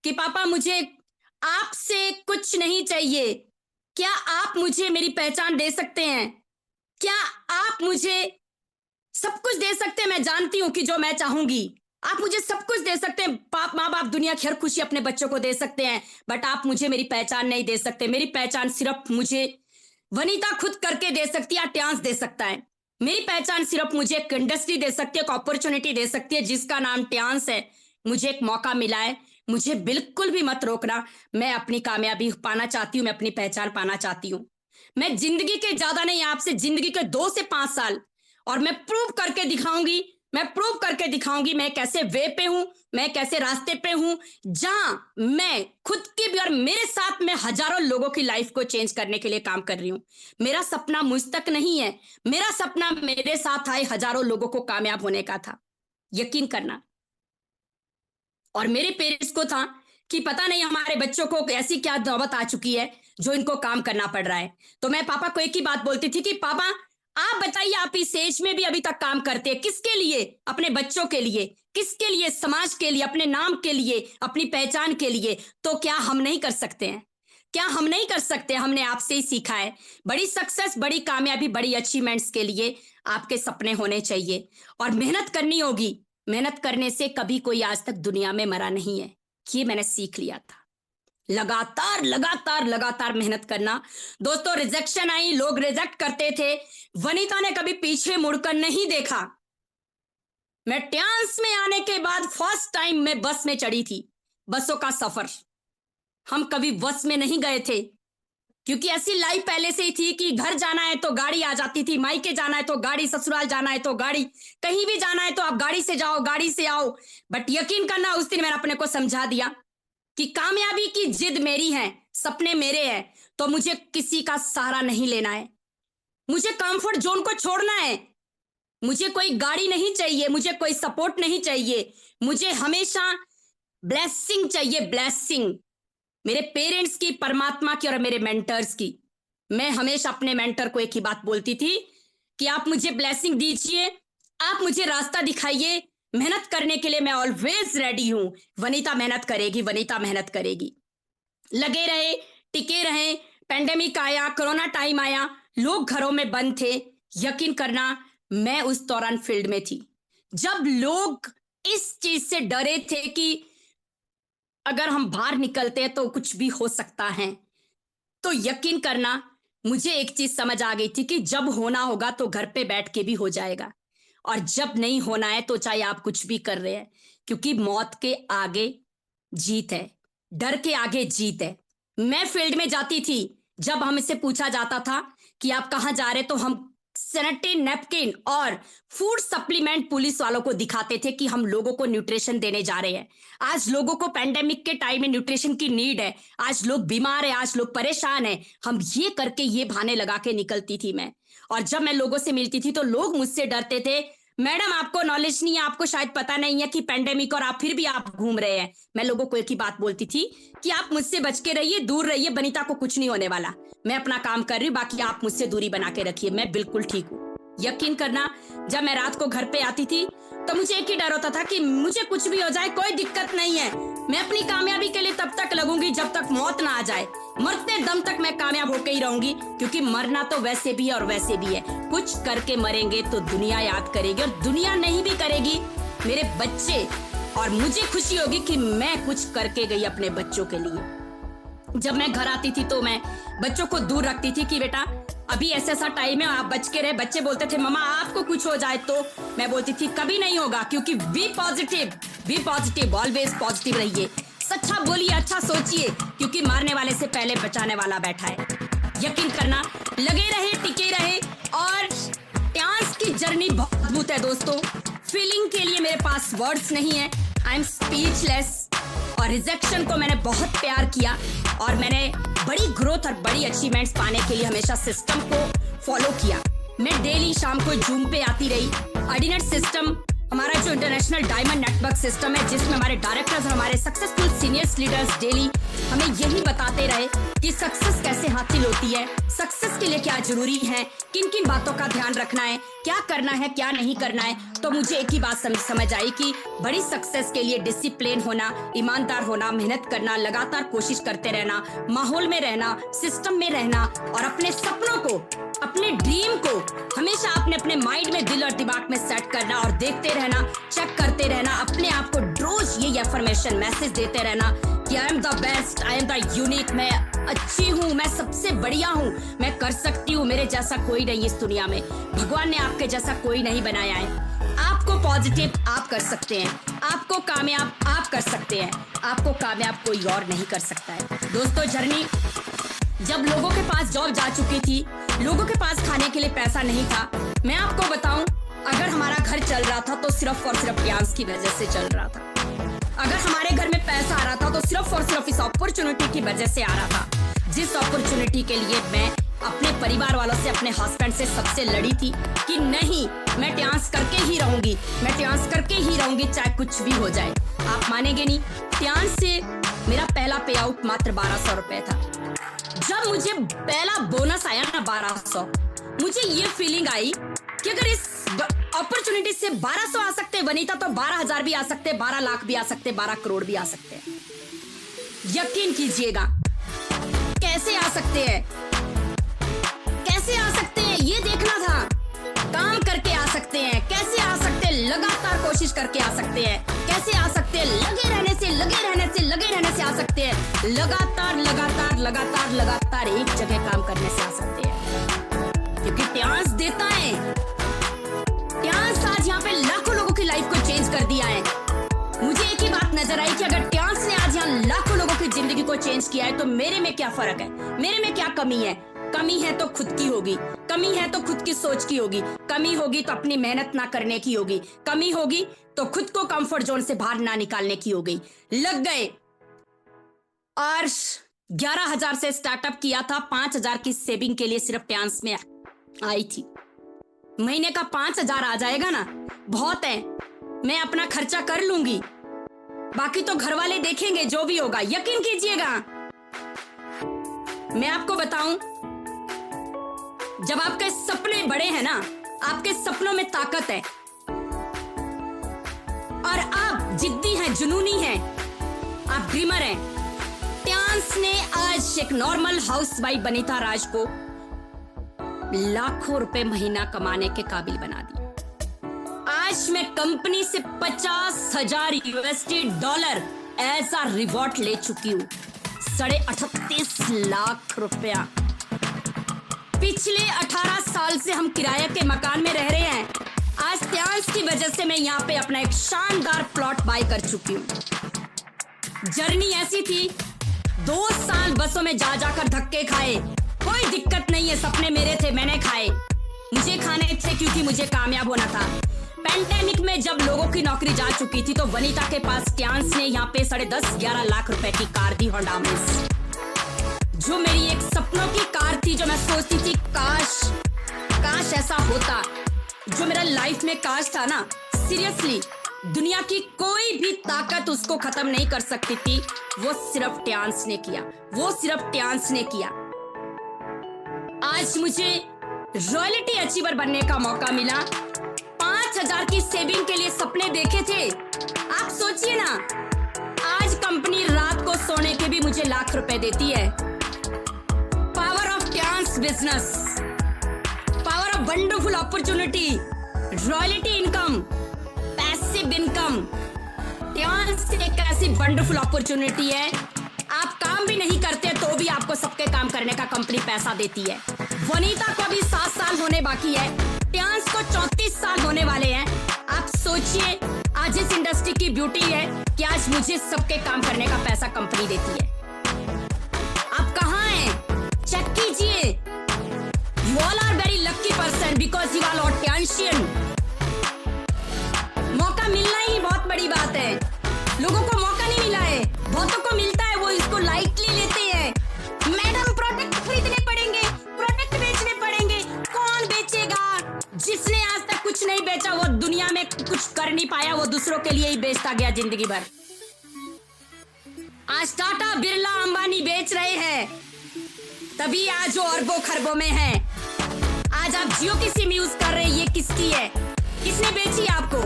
कि पापा मुझे आपसे कुछ नहीं चाहिए, क्या आप मुझे मेरी पहचान दे सकते हैं, क्या आप मुझे सब कुछ दे सकते हैं। मैं जानती हूं कि जो मैं चाहूंगी आप मुझे सब कुछ दे सकते हैं, माँ बाप दुनिया की हर खुशी अपने बच्चों को दे सकते हैं, बट आप मुझे मेरी पहचान नहीं दे सकते। मेरी पहचान सिर्फ मुझे वनीता खुद करके दे सकती है, ट्यांस दे सकता है। मेरी पहचान सिर्फ मुझे एक इंडस्ट्री दे सकती है, एक अपॉर्चुनिटी दे सकती है जिसका नाम ट्यांस है। मुझे एक मौका मिला है, मुझे बिल्कुल भी मत रोकना। मैं अपनी कामयाबी पाना चाहती हूँ, मैं अपनी पहचान पाना चाहती हूँ। मैं जिंदगी के ज्यादा नहीं, आपसे जिंदगी के 2 से 5 साल, और मैं प्रूव करके दिखाऊंगी, मैं प्रूव करके दिखाऊंगी मैं कैसे वे पे हूं, मैं कैसे रास्ते पे हूं जहां मैं खुद की भी और मेरे साथ में हजारों लोगों की लाइफ को चेंज करने के लिए काम कर रही हूं। मेरा सपना मुझ तक नहीं है, मेरा सपना मेरे साथ आए हजारों लोगों को कामयाब होने का था, यकीन करना। और मेरे पेरेंट्स को था कि पता नहीं हमारे बच्चों को ऐसी क्या नौबत आ चुकी है जो इनको काम करना पड़ रहा है। तो मैं पापा को एक ही बात बोलती थी कि पापा आप बताइए, आप इस एज में भी अभी तक काम करते हैं, किसके लिए? अपने बच्चों के लिए, किसके लिए? समाज के लिए, अपने नाम के लिए, अपनी पहचान के लिए। तो क्या हम नहीं कर सकते हैं? क्या हम नहीं कर सकते? हमने आपसे ही सीखा है। बड़ी सक्सेस, बड़ी कामयाबी, बड़ी अचीवमेंट्स के लिए आपके सपने होने चाहिए और मेहनत करनी होगी। मेहनत करने से कभी कोई आज तक दुनिया में मरा नहीं है, ये मैंने सीख लिया था। लगातार लगातार लगातार मेहनत करना। दोस्तों रिजेक्शन आई, लोग रिजेक्ट करते थे, वनीता ने कभी पीछे मुड़कर नहीं देखा। मैं ट्रांस में आने के बाद फर्स्ट टाइम मैं बस में चढ़ी थी। बसों का सफर हम कभी बस में नहीं गए थे, क्योंकि ऐसी लाइफ पहले से ही थी कि घर जाना है तो गाड़ी आ जाती थी, मायके जाना है तो गाड़ी, ससुराल जाना है तो गाड़ी, कहीं भी जाना है तो आप गाड़ी से जाओ, गाड़ी से आओ। बट यकीन करना उस दिन मैंने अपने को समझा दिया कि कामयाबी की जिद मेरी है, सपने मेरे हैं, तो मुझे किसी का सहारा नहीं लेना है, मुझे कंफर्ट जोन को छोड़ना है। मुझे कोई गाड़ी नहीं चाहिए, मुझे कोई सपोर्ट नहीं चाहिए, मुझे हमेशा ब्लेसिंग चाहिए, ब्लेसिंग मेरे पेरेंट्स की, परमात्मा की और मेरे मेंटर्स की। मैं हमेशा अपने मेंटर को एक ही बात बोलती थी कि आप मुझे ब्लेसिंग दीजिए, आप मुझे रास्ता दिखाइए, मेहनत करने के लिए मैं ऑलवेज रेडी हूं। वनीता मेहनत करेगी, वनीता मेहनत करेगी। लगे रहे, टिके रहे। पेंडेमिक आया, कोरोना टाइम आया, लोग घरों में बंद थे। यकीन करना मैं उस दौरान फील्ड में थी, जब लोग इस चीज से डरे थे कि अगर हम बाहर निकलते हैं तो कुछ भी हो सकता है। तो यकीन करना मुझे एक चीज समझ आ गई थी कि जब होना होगा तो घर पे बैठ के भी हो जाएगा, और जब नहीं होना है तो चाहे आप कुछ भी कर रहे हैं, क्योंकि मौत के आगे जीत है, डर के आगे जीत है। मैं फील्ड में जाती थी, जब हमसे पूछा जाता था कि आप कहां जा रहे, तो हम सैनिटरी नैपकिन और फूड सप्लीमेंट पुलिस वालों को दिखाते थे कि हम लोगों को न्यूट्रिशन देने जा रहे हैं। आज लोगों को पेंडेमिक के टाइम में न्यूट्रिशन की नीड है, आज लोग बीमार हैं, आज लोग परेशान हैं। हम ये करके ये बहाने लगा के निकलती थी मैं। और जब मैं लोगों से मिलती थी तो लोग मुझसे डरते थे, मैडम आपको नॉलेज नहीं है, आपको शायद पता नहीं है कि पेंडेमिक, और आप फिर भी आप घूम रहे हैं। मैं लोगों को एक ही बात बोलती थी कि आप मुझसे बच के रहिए, दूर रहिए, वनीता को कुछ नहीं होने वाला, मैं अपना काम कर रही हूँ, बाकी आप मुझसे दूरी बना के रखिए, मैं बिल्कुल ठीक हूँ। यकीन करना जब मैं रात को घर पे आती थी तो मुझे एक ही डर होता था कि मुझे कुछ भी हो जाए कोई दिक्कत नहीं है, मैं अपनी कामयाबी के लिए तब तक लगूंगी जब तक मौत ना आ जाए, मरते दम तक मैं कामयाब होकर ही रहूंगी, क्योंकि मरना तो वैसे भी और वैसे भी है। कुछ करके मरेंगे तो दुनिया याद करेगी, और दुनिया नहीं भी करेगी मेरे बच्चे, और मुझे खुशी होगी कि मैं कुछ करके गई अपने बच्चों के लिए। जब मैं घर आती थी तो मैं बच्चों को दूर रखती थी कि बेटा अभी ऐसा ऐसा टाइम है, आप बच के रहे। बच्चे बोलते थे मम्मा आपको कुछ हो जाए, तो मैं बोलती थी कभी नहीं होगा, क्योंकि बी पॉजिटिव, ऑलवेज पॉजिटिव रहिए, सच्चा बोलिए, अच्छा सोचिए, क्योंकि मारने वाले से पहले बचाने वाला बैठा है। यकीन करना लगे रहे, टिके रहे, और ट्रांस की जर्नी बहुत अद्भुत है दोस्तों। फीलिंग के लिए मेरे पास वर्ड्स नहीं है, आई एम स्पीचलेस। और रिजेक्शन को मैंने बहुत प्यार किया, और मैंने बड़ी ग्रोथ और बड़ी अचीवमेंट्स पाने के लिए हमेशा सिस्टम को फॉलो किया। मैं डेली शाम को जूम पे आती रही। ऑर्डिनेट सिस्टम हमारा जो इंटरनेशनल डायमंड नेटवर्क सिस्टम है, जिसमें हमारे डायरेक्टर्स और हमारे सक्सेसफुल सीनियर्स लीडर्स डेली हमें यही बताते रहे कि सक्सेस कैसे हासिल होती है, सक्सेस के लिए क्या जरूरी है, किन किन बातों का ध्यान रखना है, क्या करना है, क्या नहीं करना है। तो मुझे एक ही बात समझ आई कि बड़ी सक्सेस के लिए डिसिप्लिन होना, ईमानदार होना, मेहनत करना, लगातार कोशिश करते रहना, माहौल में रहना, सिस्टम में रहना, और अपने सपनों को, अपने ड्रीम को हमेशा अपने माइंड में, दिल और दिमाग में सेट करना, और देखते रहना, चेक करते रहना, अपने आप को रोज ये अफर्मेशन मैसेज देते रहना कि आई am the best, I am the unique, मैं अच्छी हूँ, मैं सबसे बढ़िया हूँ, मैं कर सकती हूँ, मेरे जैसा कोई नहीं इस दुनिया में, भगवान ने आपके जैसा कोई नहीं बनाया है। आपको पॉजिटिव आप कर सकते हैं, आपको कामयाब आप कर सकते हैं, आपको कामयाब कोई और नहीं कर सकता है। दोस्तों जर्नी जब लोगों के पास जॉब जा चुकी थी, लोगों के पास खाने के लिए पैसा नहीं था, मैं आपको बताऊं अगर हमारा घर चल रहा था तो सिर्फ और सिर्फ ट्रांस की वजह से चल रहा था। अगर हमारे घर में पैसा आ रहा था तो सिर्फ और सिर्फ इस अपॉर्चुनिटी की वजह से आ रहा था, जिस अपॉर्चुनिटी के लिए मैं अपने परिवार वालों से, अपने हस्बैंड से सबसे लड़ी थी कि नहीं, मैं ट्रांस करके ही रहूंगी, मैं ट्रांस करके ही रहूंगी, चाहे कुछ भी हो जाए। आप मानेंगे नहीं, ट्रांस से मेरा पहला पे आउट मात्र 1200 रुपए था। जब मुझे पहला बोनस आया ना 1200, मुझे ये फीलिंग आई कि अगर इस अपॉर्चुनिटी से 1200 आ सकते वनीता, तो 12,000 भी आ सकते, 12 लाख भी आ सकते, 12 करोड़ भी आ सकते हैं। यकीन कीजिएगा, कैसे आ सकते हैं, कैसे आ सकते हैं ये देखना था। काम करके आ सकते हैं, कैसे आ सकते हैं, लगातार कोशिश करके आ सकते हैं। कैसे आ सकते हैं? लगे रहने से आ सकते हैं। लगातार एक जगह काम करने से आ सकते हैं, क्योंकि ट्यांस देता है। ट्यांस आज यहाँ पे लाखों लोगों की लाइफ को चेंज कर दिया है। मुझे एक ही बात नजर आई कि अगर ट्यांस ने आज यहाँ लाखों लोगों की जिंदगी को चेंज किया है, तो मेरे में क्या फर्क है? मेरे में क्या कमी है? कमी है तो खुद की होगी, कमी है तो खुद की सोच की होगी, कमी होगी तो अपनी मेहनत ना करने की होगी, कमी होगी तो खुद को कंफर्ट जोन से बाहर ना निकालने की होगी। लग गए। और 11,000 से स्टार्टअप किया था, 5,000 की सेविंग के लिए सिर्फ ट्यांस में आई थी। महीने का 5,000 आ जाएगा ना, बहुत है। मैं अपना खर्चा कर लूंगी, बाकी तो घर वाले देखेंगे, जो भी होगा। यकीन कीजिएगा, मैं आपको बताऊं, जब आपके सपने बड़े हैं ना, आपके सपनों में ताकत है और आप जिद्दी हैं, जुनूनी हैं, आप ड्रीमर हैं। ट्यांस ने आज एक नॉर्मल हाउसवाइफ वनिता राज को लाखों रुपए महीना कमाने के काबिल बना दिया। आज मैं कंपनी से 50,000 $USD एज अ रिवॉर्ड ले चुकी हूँ, 38.5 लाख रुपया। पिछले 18 साल से हम किराए के मकान में रह रहे हैं। आज ट्यांस की वजह से मैं यहाँ पे अपना एक शानदार प्लॉट बाय कर चुकी हूँ। जर्नी ऐसी थी, 2 साल बसों में जा जाकर धक्के खाए, कोई दिक्कत नहीं है, सपने मेरे थे, मैंने खाए, मुझे खाने थे क्योंकि मुझे कामयाब होना था। पैंडेमिक में जब लोगों की नौकरी जा चुकी थी, तो वनिता के पास ट्यांस ने यहाँ पे 10.5-11 लाख रुपए की कार दी, होंडा अमेज, जो मेरी एक सपनों की कार थी, जो मैं सोचती थी काश ऐसा होता। जो मेरा लाइफ में काश था ना, सीरियसली दुनिया की कोई भी ताकत उसको खत्म नहीं कर सकती थी। वो सिर्फ ट्यांस ने किया, वो सिर्फ ट्यांस ने किया। आज मुझे रॉयल्टी अचीवर बनने का मौका मिला। 5,000 की सेविंग के लिए सपने देखे थे। आप सोचिए ना, आज कंपनी रात को सोने के भी मुझे लाख रुपए देती है। Power of Tiens business, power of wonderful opportunity, royalty income, passive income. Tiens एक ऐसी वंडरफुल अपॉर्चुनिटी है, आप काम भी नहीं करते तो भी आपको सबके काम करने का कंपनी पैसा देती है। वनिता को अभी 7 साल होने बाकी है, ट्यांस को 34 साल होने वाले हैं। आप सोचिए, आज इस इंडस्ट्री की ब्यूटी है कि आज मुझे सबके काम करने का पैसा कंपनी देती है। आप कहाँ हैं? चेक कीजिए। You all are very lucky person because you all are Tiantian। मौका मिलना ही बहुत बड़ी बात है। लोगों को मौका नहीं मिला है, बहुतों को मिलता है, वो इसको लाइटली लेते हैं। मैडम प्रोडक्ट खरीदने पड़ेंगे, प्रोडक्ट बेचने पड़ेंगे। कौन बेचेगा? जिसने आज तक कुछ नहीं बेचा, वो दुनिया में कुछ कर नहीं पाया, वो दूसरों के लिए ही बेचता गया जिंदगी भर। आज टाटा, बिरला, अंबानी बेच रहे हैं, तभी आज वो अरबों खरबों में है। आज आप जियो की सिम यूज कर रहे हैं, ये किसकी है? किसने बेची आपको?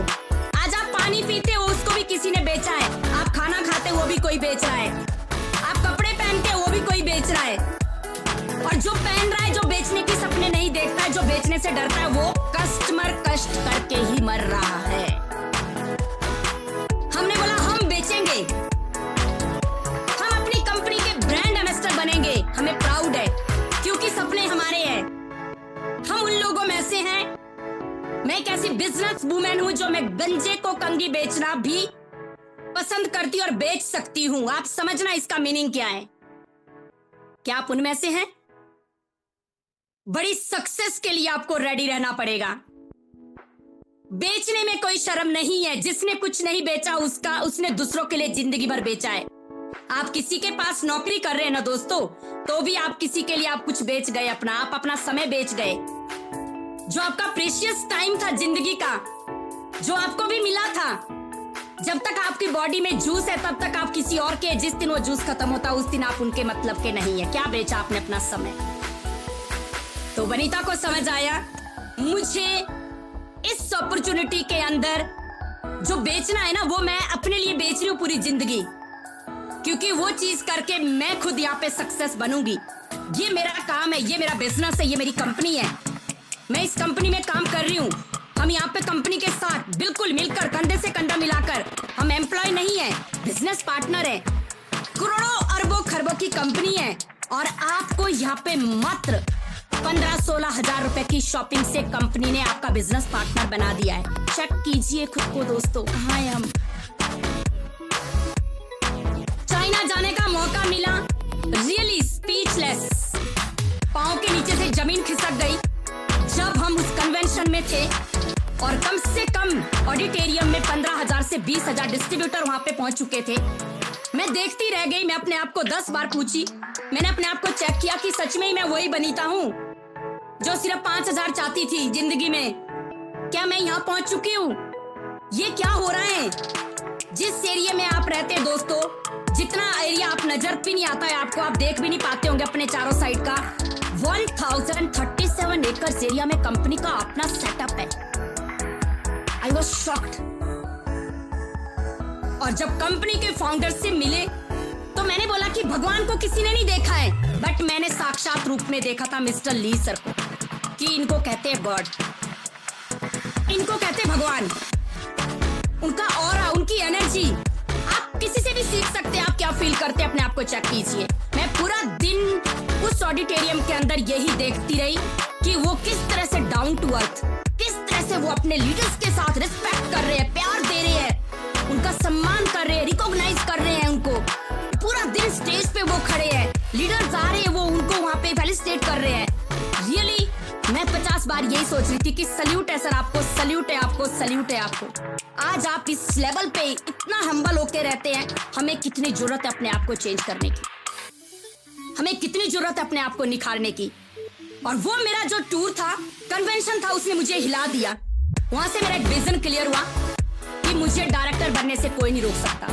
आज आप पानी पीते हो, उसको भी किसी ने बेचा है। आप खाना खाते, वो भी कोई बेच रहा है। आप कपड़े पहनते, वो भी कोई बेच रहा है। और जो पहन रहा है, जो बेचने के सपने नहीं देखता है, जो बेचने से डरता है, वो कस्टमर कष्ट करके ही मर रहा है। हमने बोला हम बेचेंगे, हम अपनी कंपनी के ब्रांड एम्बेसडर बनेंगे। हमें प्राउड है क्योंकि सपने हमारे हैं। हम उन लोगों में से हैं। मैं एक ऐसी बिजनेस वुमेन हूं जो मैं गंजे को कंगी बेचना भी पसंद करती और बेच सकती हूं। आप समझना इसका मीनिंग क्या है। क्या आप उनमें से हैं? बड़ी सक्सेस के लिए आपको रेडी रहना पड़ेगा। बेचने में कोई शर्म नहीं है। जिसने कुछ नहीं बेचा, उसने दूसरों के लिए जिंदगी भर बेचा है। आप किसी के पास नौकरी कर रहे हैं ना दोस्तों, तो भी आप किसी के लिए आप कुछ बेच गए, आप अपना समय बेच गए। जो आपका प्रेशियस टाइम था जिंदगी का, जो आपको भी मिला था। जब तक आपकी बॉडी में जूस है, तब तक आप किसी और के। जिस दिन वो जूस खत्म होता, उस दिन आप उनके मतलब के नहीं है। क्या बेचा आपने? अपना समय। तो वनिता को समझ आया, मुझे इस अपॉर्चुनिटी के अंदर जो बेचना है ना, वो मैं अपने लिए बेच रही हूँ पूरी जिंदगी, क्योंकि वो चीज करके मैं खुद यहाँ पे सक्सेस बनूंगी। ये मेरा काम है, ये मेरा बिजनेस है, ये मेरी कंपनी है। मैं इस कंपनी में काम कर रही हूँ हम यहाँ पे कंपनी के साथ बिल्कुल मिलकर कंधे से कंधा मिलाकर, हम एम्प्लॉय नहीं है, बिजनेस पार्टनर है। करोड़ों अरबों खरबों की कंपनी है और आपको यहाँ पे मात्र 15-16 हजार रुपए की शॉपिंग से कंपनी ने आपका बिजनेस पार्टनर बना दिया है। चेक कीजिए खुद को दोस्तों, कहाँ है हम। चाइना जाने का मौका मिला, रियली स्पीचलेस। पाँव के नीचे से जमीन खिसक गई जब हम उस कन्वेंशन में थे और कम से कम ऑडिटोरियम में 15,000 से 20,000 डिस्ट्रीब्यूटर वहां पे पहुंच चुके थे। मैं देखती रह गई। मैं अपने आप को 10 बार पूछी, मैंने अपने आप को चेक किया कि सच में ही मैं वही बनीता हूँ जो सिर्फ 5,000 चाहती थी जिंदगी में। क्या मैं यहाँ पहुंच चुकी हूँ? ये क्या हो रहा है? जिस एरिया में आप रहते हैं दोस्तों, जितना एरिया आप नजर भी नहीं आता है आपको, आप देख भी नहीं पाते होंगे अपने चारों साइड का, 1037 एकड़ एरिया में कंपनी का अपना सेटअप है। I was shocked. और जब कंपनी के फाउंडर से मिले तो मैंने बोला कि भगवान को किसी ने नहीं देखा है, बट मैंने साक्षात रूप में देखा था मिस्टर ली सर को, कि इनको कहते हैं गॉड, इनको कहते हैं भगवान। उनका ऑरा, उनकी एनर्जी, आप किसी से भी सीख सकते हैं। आप क्या फील करते हैं अपने आप को चेक कीजिए। मैं पूरा दिन उस ऑडिटोरियम के अंदर यही देखती रही कि वो किस तरह से डाउन टू अर्थ, किस तरह से वो अपने लीडर्स के साथ रिस्पेक्ट कर रहे हैं, प्यार दे रहे हैं, उनका सम्मान कर रहे हैं, रिकॉग्नाइज कर रहे हैं उनको। पूरा दिन स्टेज पे वो खड़े हैं, लीडर्स आ रहे हैं, वो उनको वहां पे फेलिसिटेट कर रहे हैं। रियली मैं 50 बार यही सोच रही थी कि सल्यूट है सर आपको, सल्यूट है आपको, सल्यूट है आपको। आज आप इस लेवल पे इतना हम्बल होके रहते हैं। हमें कितनी जरूरत है अपने आप को चेंज करने की, हमें कितनी जरूरत है अपने आप को निखारने की। और वो मेरा जो टूर था, कन्वेंशन था, उसने मुझे हिला दिया। वहां से मेरा एक विजन क्लियर हुआ कि मुझे डायरेक्टर बनने से कोई नहीं रोक सकता,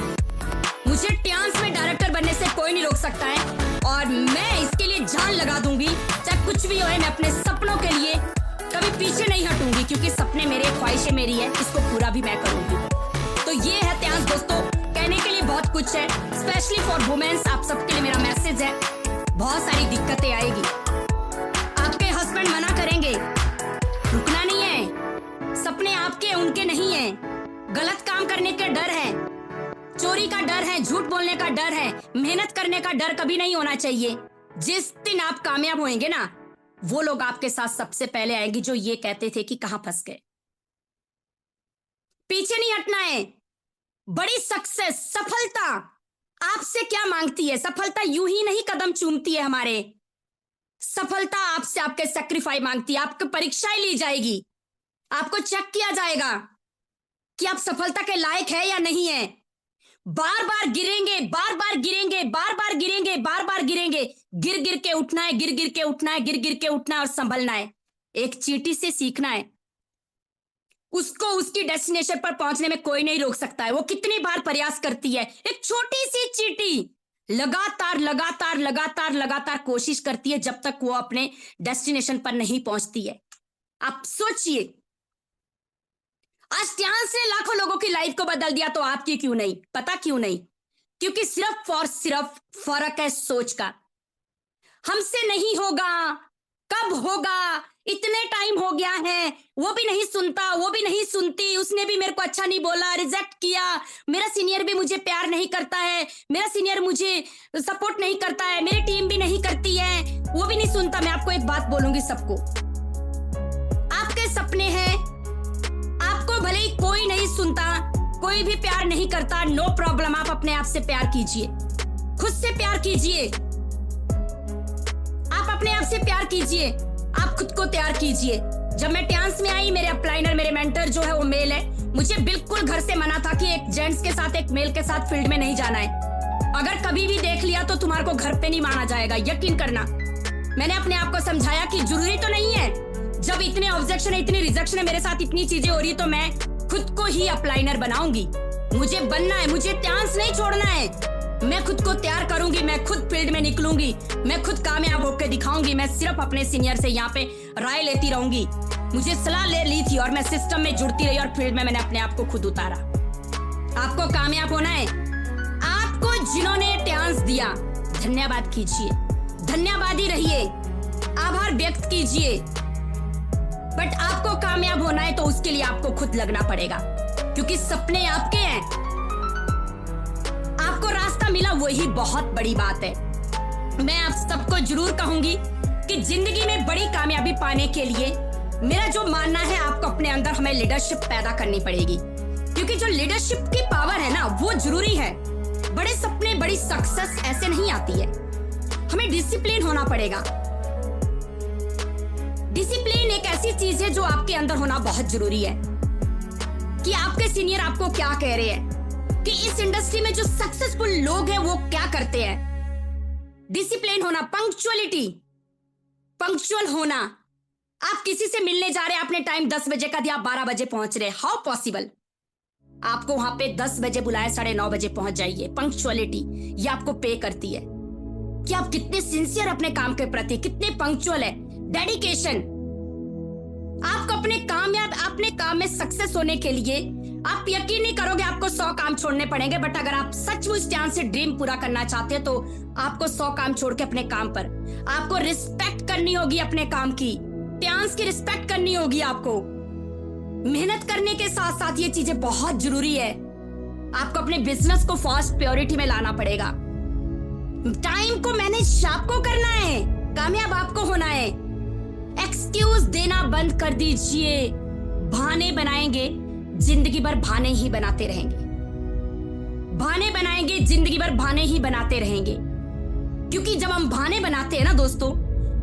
मुझे ट्यांस में डायरेक्टर बनने से कोई नहीं रोक सकता है। और मैं इसके लिए जान लगा दूंगी, चाहे कुछ भी हो। मैं अपने सपनों के लिए कभी पीछे नहीं हटूंगी, क्योंकि सपने मेरे, ख्वाहिशें मेरी है, इसको पूरा भी मैं करूंगी। तो ये है ट्यांस दोस्तों। कहने के लिए बहुत कुछ है, स्पेशली फॉर वुमेन्स। आप सबके लिए मेरा मैसेज है, बहुत सारी दिक्कतें आएगी, आपके हस्बैंड मना करेंगे, रुकना नहीं है। सपने आपके, उनके नहीं है। गलत काम करने का डर है, चोरी का डर है, झूठ बोलने का डर है, मेहनत करने का डर कभी नहीं होना चाहिए। जिस दिन आप कामयाब होंगे ना, वो लोग आपके साथ सबसे पहले आएंगे जो ये कहते थे कि कहां फंस गए। पीछे नहीं हटना है। बड़ी सक्सेस, सफलता आपसे क्या मांगती है? सफलता यूं ही नहीं कदम चूमती है हमारे। सफलता आपसे आपके सेक्रीफाई मांगती है। आपकी परीक्षाएं ली जाएगी, आपको चेक किया जाएगा कि आप सफलता के लायक है या नहीं है। बार बार गिरेंगे, बार बार गिरेंगे, बार बार गिरेंगे, बार बार गिरेंगे। गिर गिर के उठना है, गिर गिर के उठना है, गिर गिर के उठना है और संभलना है। एक चींटी से सीखना है, उसको उसकी डेस्टिनेशन पर पहुंचने में कोई नहीं रोक सकता है। वो कितनी बार प्रयास करती है, एक छोटी सी चींटी लगातार लगातार लगातार लगातार कोशिश करती है जब तक वो अपने डेस्टिनेशन पर नहीं पहुंचती है। आप सोचिए, आज ट्यांस ने लाखों लोगों की लाइफ को बदल दिया, तो आपकी क्यों नहीं? पता क्यों नहीं? क्योंकि सिर्फ और सिर्फ फर्क है सोच का। हमसे नहीं होगा, कब होगा, इतने टाइम हो गया है, वो भी नहीं सुनता, वो भी नहीं सुनती, उसने भी मेरे को अच्छा नहीं बोला, रिजेक्ट किया, मेरा सीनियर भी मुझे प्यार नहीं करता है, मेरा सीनियर मुझे सपोर्ट नहीं करता है, मेरी टीम भी नहीं करती है, वो भी नहीं सुनता। मैं आपको एक बात बोलूंगी सबको, आपके सपने हैं, आपको भले ही कोई नहीं सुनता, कोई भी प्यार नहीं करता, नो प्रॉब्लम। आप अपने आप से प्यार कीजिए, खुद से प्यार कीजिए, आप अपने आप से प्यार कीजिए, आप खुद को तैयार कीजिए। जब मैं ट्यांस में आई, मेरे अपलाइनर, मेरे मेंटर जो है वो मेल है। मुझे बिल्कुल घर से मना था कि एक जेंट्स के साथ, एक मेल के साथ फील्ड में नहीं जाना है। अगर कभी भी देख लिया तो तुम्हारे को घर पे नहीं माना जाएगा, यकीन करना। मैंने अपने आप को समझाया कि जरूरी तो नहीं है, जब इतने ऑब्जेक्शन है, इतनी रिजेक्शन है, मेरे साथ इतनी चीजें हो रही, तो मैं खुद को ही अपलाइनर बनाऊंगी। मुझे बनना है, मुझे ट्यांस नहीं छोड़ना है। मैं खुद को तैयार करूंगी, मैं खुद फील्ड में निकलूंगी, मैं खुद कामयाब होकर दिखाऊंगी। मैं सिर्फ अपने सीनियर से यहाँ पे राय लेती रहूंगी। मुझे सलाह ले ली थी और मैं सिस्टम में जुड़ती रही और फील्ड में मैंने अपने आप को खुद उतारा। आपको कामयाब होना है, आपको जिन्होंने ट्यांस दिया, धन्यवाद कीजिए, धन्यवादी रहिए, आभार व्यक्त कीजिए। बट आपको कामयाब होना है तो उसके लिए आपको खुद लगना पड़ेगा, क्योंकि सपने आपके हैं। आपको रास्ता मिला वही बहुत बड़ी बात है। मैं आप सबको जरूर कहूंगी कि जिंदगी में बड़ी कामयाबी पाने के लिए मेरा जो मानना है, आपको अपने अंदर हमें लीडरशिप पैदा करनी पड़ेगी, क्योंकि जो लीडरशिप की पावर है ना, वो जरूरी है। बड़े सपने, बड़ी सक्सेस ऐसे नहीं आती है। हमें डिसिप्लिन होना पड़ेगा। डिसिप्लिन एक ऐसी चीज है जो आपके अंदर होना बहुत जरूरी है, कि आपके सीनियर आपको क्या कह रहे हैं, कि इस इंडस्ट्री में जो सक्सेसफुल लोग हैं वो क्या करते हैं। डिसिप्लिन होना, पंक्चुअलिटी, पंक्चुअल होना। आप किसी से मिलने जा रहे हैं, आपने टाइम 10 बजे का दिया, आप 12 बजे पहुंच रहे, हाउ पॉसिबल। आपको वहां पे 10 बजे बुलाया, 9:30 बजे पहुंच जाइए। पंक्चुअलिटी ये आपको पे करती है कि आप कितने सिंसियर अपने काम के प्रति, कितने पंक्चुअल है। डेडिकेशन, आपको अपने काम में सक्सेस होने के लिए आप यकीन नहीं करोगे, आपको 100 काम छोड़ने पड़ेंगे, बट अगर आप सचमुच ध्यान से ड्रीम पूरा करना चाहते हैं तो आपको 100 काम छोड़ के अपने काम पर, आपको रिस्पेक्ट करनी होगी अपने काम की, ध्यान की रिस्पेक्ट करनी होगी। आपको मेहनत करने के साथ साथ ये चीजें बहुत जरूरी है। आपको अपने बिजनेस को फर्स्ट प्रायोरिटी में लाना पड़ेगा। टाइम को मैनेज आपको करना है, कामयाब आपको होना है। एक्सक्यूज देना बंद कर दीजिए। बहाने बनाएंगे, जिंदगी भर बहाने ही बनाते रहेंगे। बहाने बनाएंगे, जिंदगी भर बहाने ही बनाते रहेंगे। क्योंकि जब हम बहाने बनाते हैं ना दोस्तों,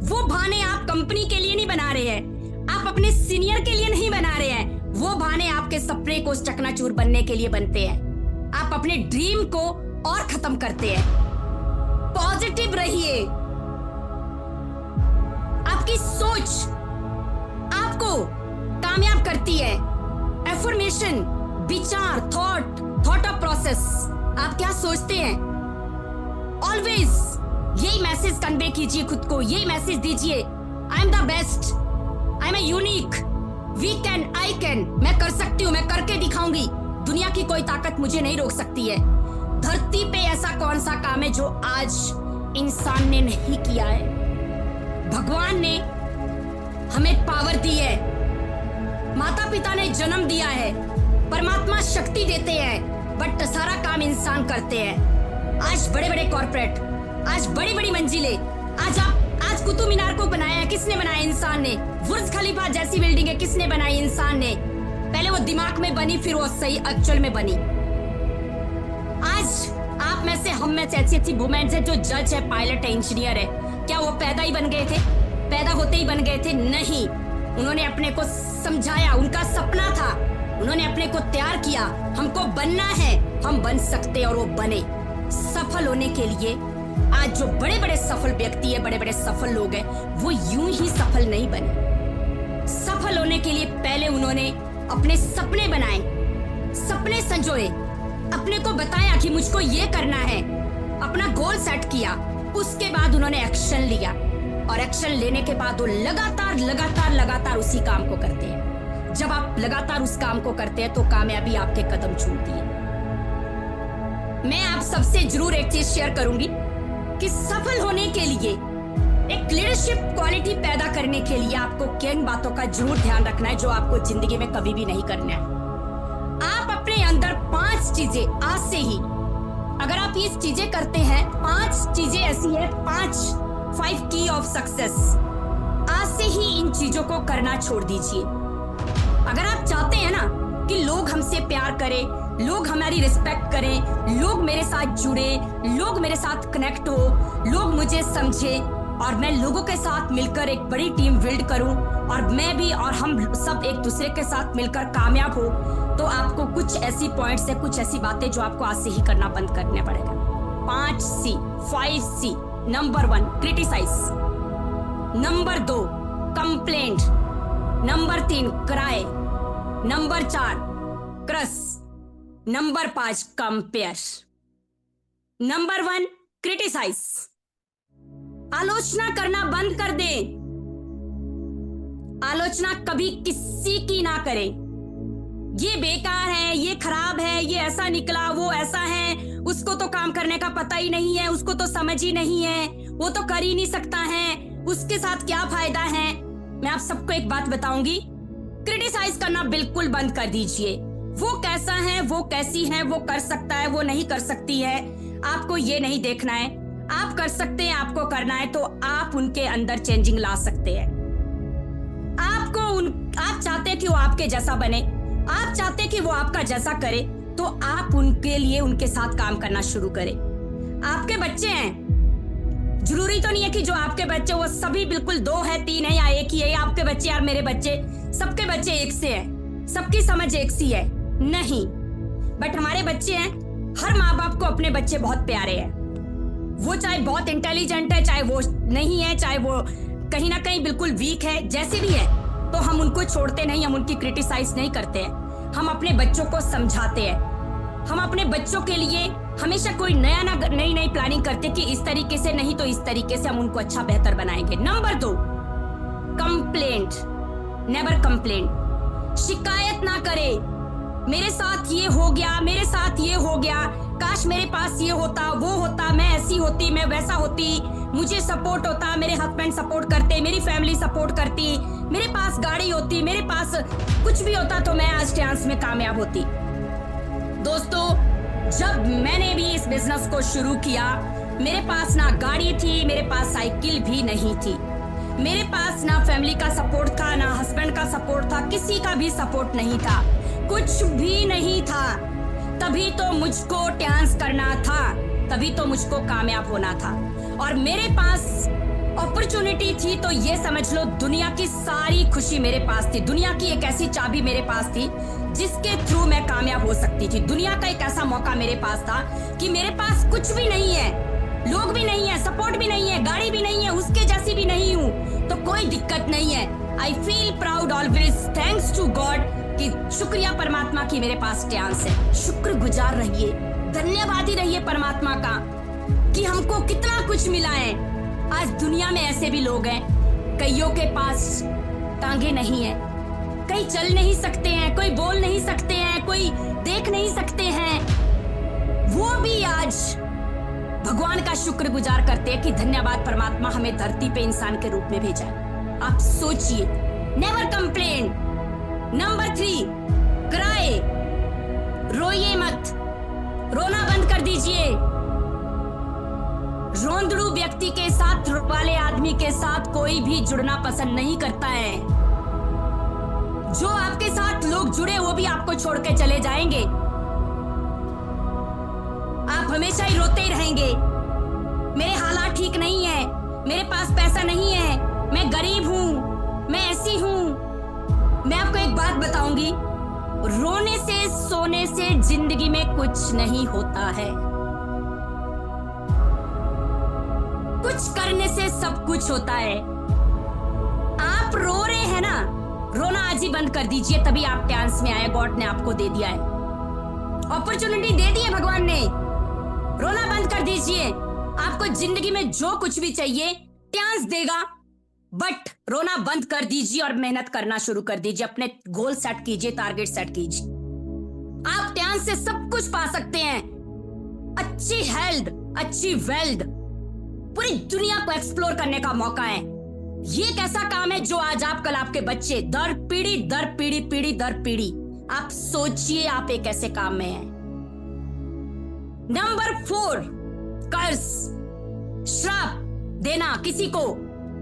वो बहाने आप कंपनी के लिए नहीं बना रहे हैं, आप अपने सीनियर के लिए नहीं बना रहे हैं, वो बहाने आपके सपने को चकनाचूर बनने के लिए बनते हैं। आप अपने ड्रीम को और खत्म करते हैं। पॉजिटिव रहिए। आपकी सोच आपको कामयाब करती है। एफर्मेशन, विचार, थॉट ऑफ प्रोसेस, आप क्या सोचते हैं, ऑलवेज यही मैसेज कन्वे कीजिए खुद को, यही मैसेज दीजिए, I am the best, I am unique, we can, I can, मैं कर सकती हूँ, मैं करके दिखाऊंगी, दुनिया की कोई ताकत मुझे नहीं रोक सकती है। धरती पे ऐसा कौन सा काम है जो आज इंसान ने नहीं किया है। भगवान ने हमें पावर दी है, माता पिता ने जन्म दिया है, परमात्मा शक्ति देते हैं, बट सारा काम इंसान करते हैं। आज बड़े बड़े कॉर्पोरेट, आज बड़ी बड़ी मंजिलें, आज कुतुब मीनार को बनाया है किसने बनाया, इंसान ने। बुर्ज खलीफा जैसी बिल्डिंग है किसने बनाई, इंसान ने। पहले वो दिमाग में बनी, फिर वो सही एक्चुअल में बनी। आज आप में से, हम में से ऐसी अच्छी वुमेन्स है जो जज है, पायलट है, इंजीनियर है, क्या वो पैदा ही बन गए थे, पैदा होते ही बन गए थे? नहीं, उन्होंने अपने को समझाया, उनका सपना था, उन्होंने अपने को तैयार किया, हमको बनना है, हम बन सकते, और वो बने। सफल होने के लिए आज जो बड़े बड़े सफल व्यक्ति है, बड़े बड़े सफल लोग हैं, वो यूं ही सफल नहीं बने। सफल होने के लिए पहले उन्होंने अपने सपने बनाए, सपने संजोए, अपने को बताया कि मुझको ये करना है, अपना गोल सेट किया, उसके बाद उन्होंने एक्शन लिया, और एक्शन लेने के बाद वो लगातार उसी काम को करते हैं। जब आप लगातार उस काम को करते हैं तो कामयाबी आपके कदम चूमती है। मैं आप सबसे जरूर एक चीज शेयर करूंगी कि सफल होने के लिए, एक लीडरशिप क्वालिटी पैदा करने के लिए आपको किन बातों का जरूर ध्यान रखना है जो आपको जिंदगी में कभी भी नहीं करना है। आप अपने अंदर 5 चीजें आज से ही, अगर आप ये चीजें करते हैं, 5 चीजें ऐसी है, 5 की ऑफ सक्सेस, आज से ही इन चीजों को करना छोड़ दीजिए। अगर आप चाहते हैं ना कि लोग हमसे प्यार करें, लोग हमारी रिस्पेक्ट करें, लोग मेरे साथ जुड़े, लोग मेरे साथ कनेक्ट हो, लोग मुझे समझे, और मैं लोगों के साथ मिलकर एक बड़ी टीम बिल्ड करूं, और मैं भी और हम सब एक दूसरे के साथ मिलकर कामयाब हो, तो आपको कुछ ऐसी पॉइंट्स है, कुछ ऐसी बातें जो आपको आज से ही करना बंद करने पड़ेगा। 5 C। Number 1 criticise, number 2 complaint, number 3 cry, number 4 curse, number 5 compare. Number 1 criticise, आलोचना करना बंद कर दे। आलोचना कभी किसी की ना करें। ये बेकार है, ये खराब है, ये ऐसा निकला, वो ऐसा है, उसको तो काम करने का पता ही नहीं है, उसको तो समझ ही नहीं है, वो तो कर ही नहीं सकता है, उसके साथ क्या फायदा है। मैं आप सबको एक बात बताऊंगी, क्रिटिसाइज करना बिल्कुल बंद कर दीजिए। वो कैसा है, वो कैसी है, वो कर सकता है, वो नहीं कर सकती है, आपको ये नहीं देखना है। आप कर सकते हैं, आपको करना है तो आप उनके अंदर चेंजिंग ला सकते हैं। आप चाहते हैं कि वो आपके जैसा बने, आप चाहते हैं कि वो आपका जैसा करे, तो आप उनके लिए उनके साथ काम करना शुरू करें। आपके बच्चे हैं, जरूरी तो नहीं है कि जो आपके बच्चे वो सभी बिल्कुल 2 है, 3 है या 1 ही है। आपके बच्चे यार मेरे बच्चे, सबके बच्चे एक से हैं, सबकी समझ एक सी है नहीं, बट हमारे बच्चे हैं। हर माँ बाप को अपने बच्चे बहुत प्यारे हैं, वो चाहे बहुत इंटेलिजेंट है, चाहे वो नहीं है, चाहे वो कहीं ना कहीं बिल्कुल वीक है, जैसे भी है, तो हम उनको छोड़ते नहीं, हम उनकी क्रिटिसाइज नहीं करते हैं। हम अपने बच्चों को समझाते हैं। हम अपने बच्चों के लिए हमेशा कोई नई प्लानिंग करते कि इस तरीके से नहीं तो इस तरीके से हम उनको अच्छा बेहतर बनाएंगे। Number 2, complaint, never complaint. शिकायत ना करे, मेरे साथ ये हो गया, मेरे साथ ये हो गया, काश मेरे पास ये होता, वो होता, मैं ऐसी होती, मैं वैसा होती, मुझे सपोर्ट होता, मेरे हस्बैंड सपोर्ट करते, मेरी फैमिली सपोर्ट करती, मेरे पास गाड़ी होती, मेरे पास कुछ भी होता तो मैं आज डांस में कामयाब होती। दोस्तों, जब मैंने भी इस बिजनेस को शुरू किया, मेरे पास ना गाड़ी थी, मेरे पास साइकिल भी नहीं थी, मेरे पास ना फैमिली का सपोर्ट था, ना हस्बैंड का सपोर्ट था, किसी का भी सपोर्ट नहीं था, कुछ भी नहीं था। तभी तो मुझको डांस करना था, तभी तो मुझको कामयाब होना था, और मेरे पास अपॉर्चुनिटी थी तो ये समझ लो दुनिया की सारी खुशी मेरे पास थी। दुनिया की एक ऐसी चाबी मेरे पास थी जिसके थ्रू मैं कामयाब हो सकती थी। दुनिया का एक ऐसा मौका मेरे पास था कि मेरे पास कुछ भी नहीं है, लोग भी नहीं है, सपोर्ट भी नहीं है, गाड़ी भी नहीं है, उसके जैसी भी नहीं हूँ, तो कोई दिक्कत नहीं है। I feel proud always, thanks to God, कि शुक्रिया परमात्मा की मेरे पास डांस है। शुक्रगुजार रहिए, धन्यवादी रहिए परमात्मा का कि हमको कितना कुछ मिला है। आज दुनिया में ऐसे भी लोग हैं, कईयों के पास टांगे नहीं है, कई चल नहीं सकते हैं, कोई बोल नहीं सकते हैं, कोई देख नहीं सकते हैं, वो भी आज भगवान का शुक्रगुजार करते हैं कि धन्यवाद परमात्मा, हमें धरती पे इंसान के रूप में भेजा है। आप सोचिए, नेवर कंप्लेन। नंबर 3, क्राई, रोइए मत, रोना बंद कर दीजिए। रोंदड़ू व्यक्ति के साथ, वाले आदमी के साथ कोई भी जुड़ना पसंद नहीं करता है। जो आपके साथ लोग जुड़े वो भी आपको छोड़ के चले जाएंगे। आप हमेशा ही रोते ही रहेंगे, मेरे हालात ठीक नहीं है, मेरे पास पैसा नहीं है, मैं गरीब हूं, मैं ऐसी हूं। मैं आपको एक बात बताऊंगी, रोने से, सोने से जिंदगी में कुछ नहीं होता है, कुछ करने से सब कुछ होता है। आप रो रहे हैं ना, रोना आज ही बंद कर दीजिए, तभी आप डांस में आए, गॉड ने आपको दे दिया है, अपॉर्चुनिटी दे दी है भगवान ने। रोना बंद कर दीजिए, आपको जिंदगी में जो कुछ भी चाहिए डांस देगा, बट रोना बंद कर दीजिए और मेहनत करना शुरू कर दीजिए, अपने गोल सेट कीजिए, टारगेट सेट कीजिए। आप डांस से सब कुछ पा सकते हैं, अच्छी हेल्थ, अच्छी वेल्थ, पूरी दुनिया को एक्सप्लोर करने का मौका है। ये एक ऐसा काम है जो आज आप, कल आपके बच्चे, दर पीढ़ी दर पीढ़ी, पीढ़ी दर पीढ़ी। आप सोचिए, आप एक ऐसे काम में हैं। नंबर 4, कर्ज, श्राप देना, किसी को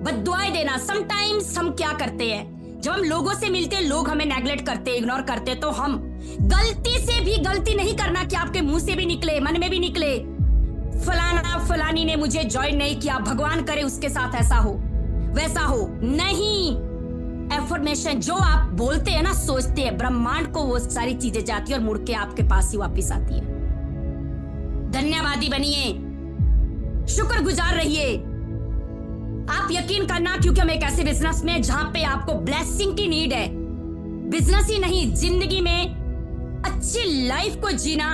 बद्दुआएं देना। समटाइम्स हम क्या करते हैं, जब हम लोगों से मिलते हैं, लोग हमें नेग्लेक्ट करते, इग्नोर करते, तो हम गलती से भी, गलती नहीं करना कि आपके मुंह से भी निकले, मन में भी निकले, फलाना फलानी ने मुझे ज्वाइन नहीं किया, भगवान करे उसके साथ ऐसा हो वैसा हो। नहीं, एफर्मेशन जो आप बोलते हैं ना, सोचते हैं, ब्रह्मांड को वो सारी चीजें जाती है और मुड़ के आपके पास ही वापिस आती है। धन्यवादी बनिए, शुक्रगुजार रहिए। आप यकीन करना, क्योंकि हम एक ऐसे बिजनेस में जहां पे आपको ब्लेसिंग की नीड है। बिजनेस ही नहीं, जिंदगी में अच्छी लाइफ को जीना,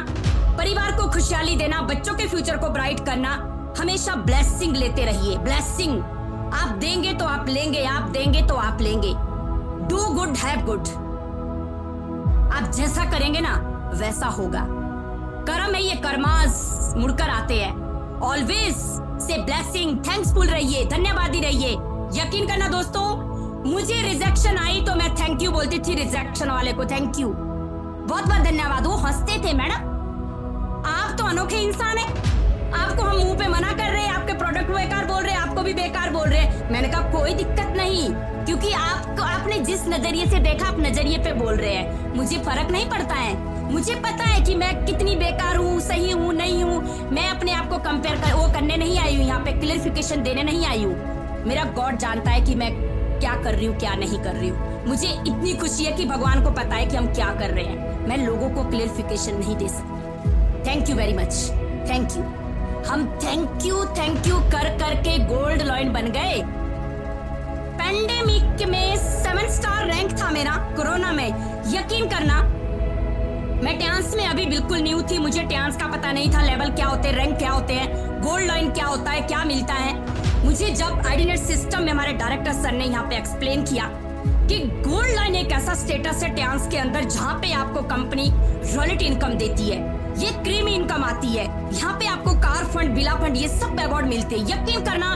परिवार को खुशहाली देना, बच्चों के फ्यूचर को ब्राइट करना, हमेशा ब्लेसिंग लेते रहिए। ब्लेसिंग आप देंगे तो आप लेंगे, आप देंगे तो आप लेंगे। Do good, have good. आप जैसा करेंगे ना वैसा होगा। कर्म है ये, कर्मास मुड़कर आते हैं। ऑलवेज से ब्लेसिंग, थैंक्सफुल रहिए, धन्यवादी रहिए। यकीन करना दोस्तों, मुझे रिजेक्शन आई तो मैं थैंक यू बोलती थी रिजेक्शन वाले को, थैंक यू, बहुत बहुत धन्यवाद। वो हंसते थे, मैडम आप तो अनोखे इंसान हैं, आपको हम मुंह पे मना कर रहे हैं, आपके प्रोडक्ट बेकार बोल रहे हैं, आपको भी बेकार बोल रहे हैं। मैंने कहा कोई दिक्कत नहीं, क्योंकि आपने जिस नजरिए से देखा आप नजरिए पे बोल रहे हैं, मुझे फर्क नहीं पड़ता है। मुझे पता है कि मैं कितनी बेकार हूँ, सही हूँ, नहीं हूँ। मैं अपने आप को कंपेयर वो करने नहीं आई हूँ, यहाँ पे क्लियरिफिकेशन देने नहीं आई हूँ। मेरा गॉड जानता है कि मैं क्या कर रही हूँ, क्या नहीं कर रही हूँ। मुझे इतनी खुशी है कि भगवान को पता है कि हम क्या कर रहे हैं। मैं लोगों को क्लियरिफिकेशन नहीं दे सकती। Thank you very much, thank you. हम थैंक यू कर करके गोल्ड लॉइन बन गए। पेंडेमिक में 7 स्टार रैंक था मेरा कोरोना में। यकीन करना, मैं डांस में अभी बिल्कुल न्यू थी, मुझे डांस का पता नहीं था, लेवल क्या होते हैं, रैंक क्या होते हैं, गोल्ड लाइन क्या होता है, क्या मिलता है। मुझे जब आईडीनेट सिस्टम में हमारे डायरेक्टर सर ने यहाँ पे एक्सप्लेन किया कि गोल्ड लाइन एक ऐसा स्टेटस है डांस के अंदर जहाँ पे आपको कंपनी रॉयल्टी इनकम देती है, ये क्रीमी इनकम आती है, यहाँ पे आपको कार फंड, बिला फंड, ये सब अवार्ड मिलते हैं। यकीन करना,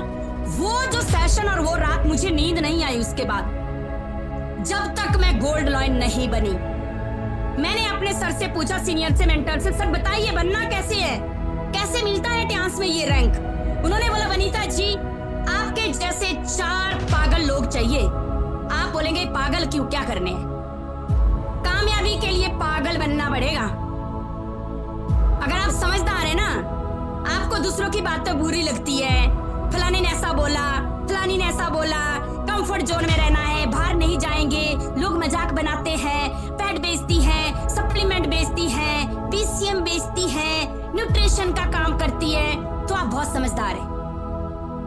वो जो सेशन और वो रात मुझे नींद नहीं आई उसके बाद, जब तक मैं गोल्ड लाइन नहीं बनी। मैंने अपने सर से पूछा, सीनियर से, मेंटर से, सर बताइए बनना कैसे है, कैसे मिलता है डांस में ये रैंक। उन्होंने बोला वनीता जी आपके जैसे 4 पागल लोग चाहिए। आप बोलेंगे पागल क्यों, क्या करने हैं? कामयाबी के लिए पागल बनना पड़ेगा। अगर आप समझदार है ना, आपको दूसरों की बातें बुरी लगती है, फलाने ने ऐसा बोला, फलानी ने ऐसा बोला, कंफर्ट जोन में रहना है, बाहर नहीं जाएंगे, लोग मजाक बनाते हैं, पैड बेचती है, सप्लीमेंट बेचती है, पीसीएम बेचती है, न्यूट्रिशन का काम करती है, तो आप बहुत समझदार है।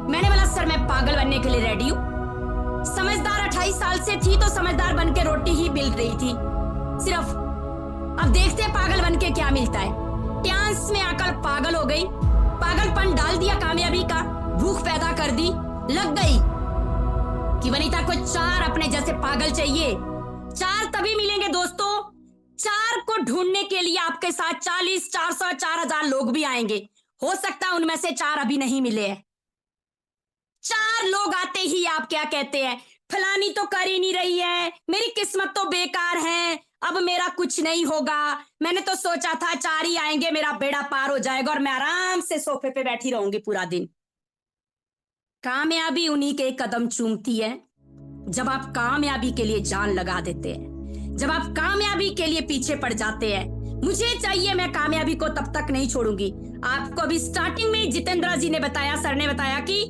मैंने बोला सर मैं पागल बनने के लिए रेडी हूँ। समझदार 28 साल से थी तो समझदार बन के रोटी ही मिल रही थी सिर्फ। अब देखते हैं पागल बन के क्या मिलता है। डांस में आकर पागल हो गई, पागलपन डाल दिया कामयाबी का, भूख पैदा कर दी, लग गई कि वनीता को 4 अपने जैसे पागल चाहिए। 4 तभी मिलेंगे दोस्तों, 4 को ढूंढने के लिए आपके साथ 40, 400, 4000 लोग भी आएंगे। हो सकता है उनमें से 4 अभी नहीं मिले हैं। 4 लोग आते ही आप क्या कहते हैं, फलानी तो कर ही नहीं रही है, मेरी किस्मत तो बेकार है, अब मेरा कुछ नहीं होगा। मैंने तो सोचा था 4 ही आएंगे, मेरा बेड़ा पार हो जाएगा और मैं आराम से सोफे पे बैठी रहूंगी पूरा दिन। कामयाबी उन्हीं के कदम चूमती है जब आप कामयाबी के लिए जान लगा देते हैं, जब आप कामयाबी के लिए पीछे पड़ जाते हैं। मुझे चाहिए, मैं कामयाबी को तब तक नहीं छोड़ूंगी। आपको अभी स्टार्टिंग में जितेंद्र जी ने बताया, सर ने बताया कि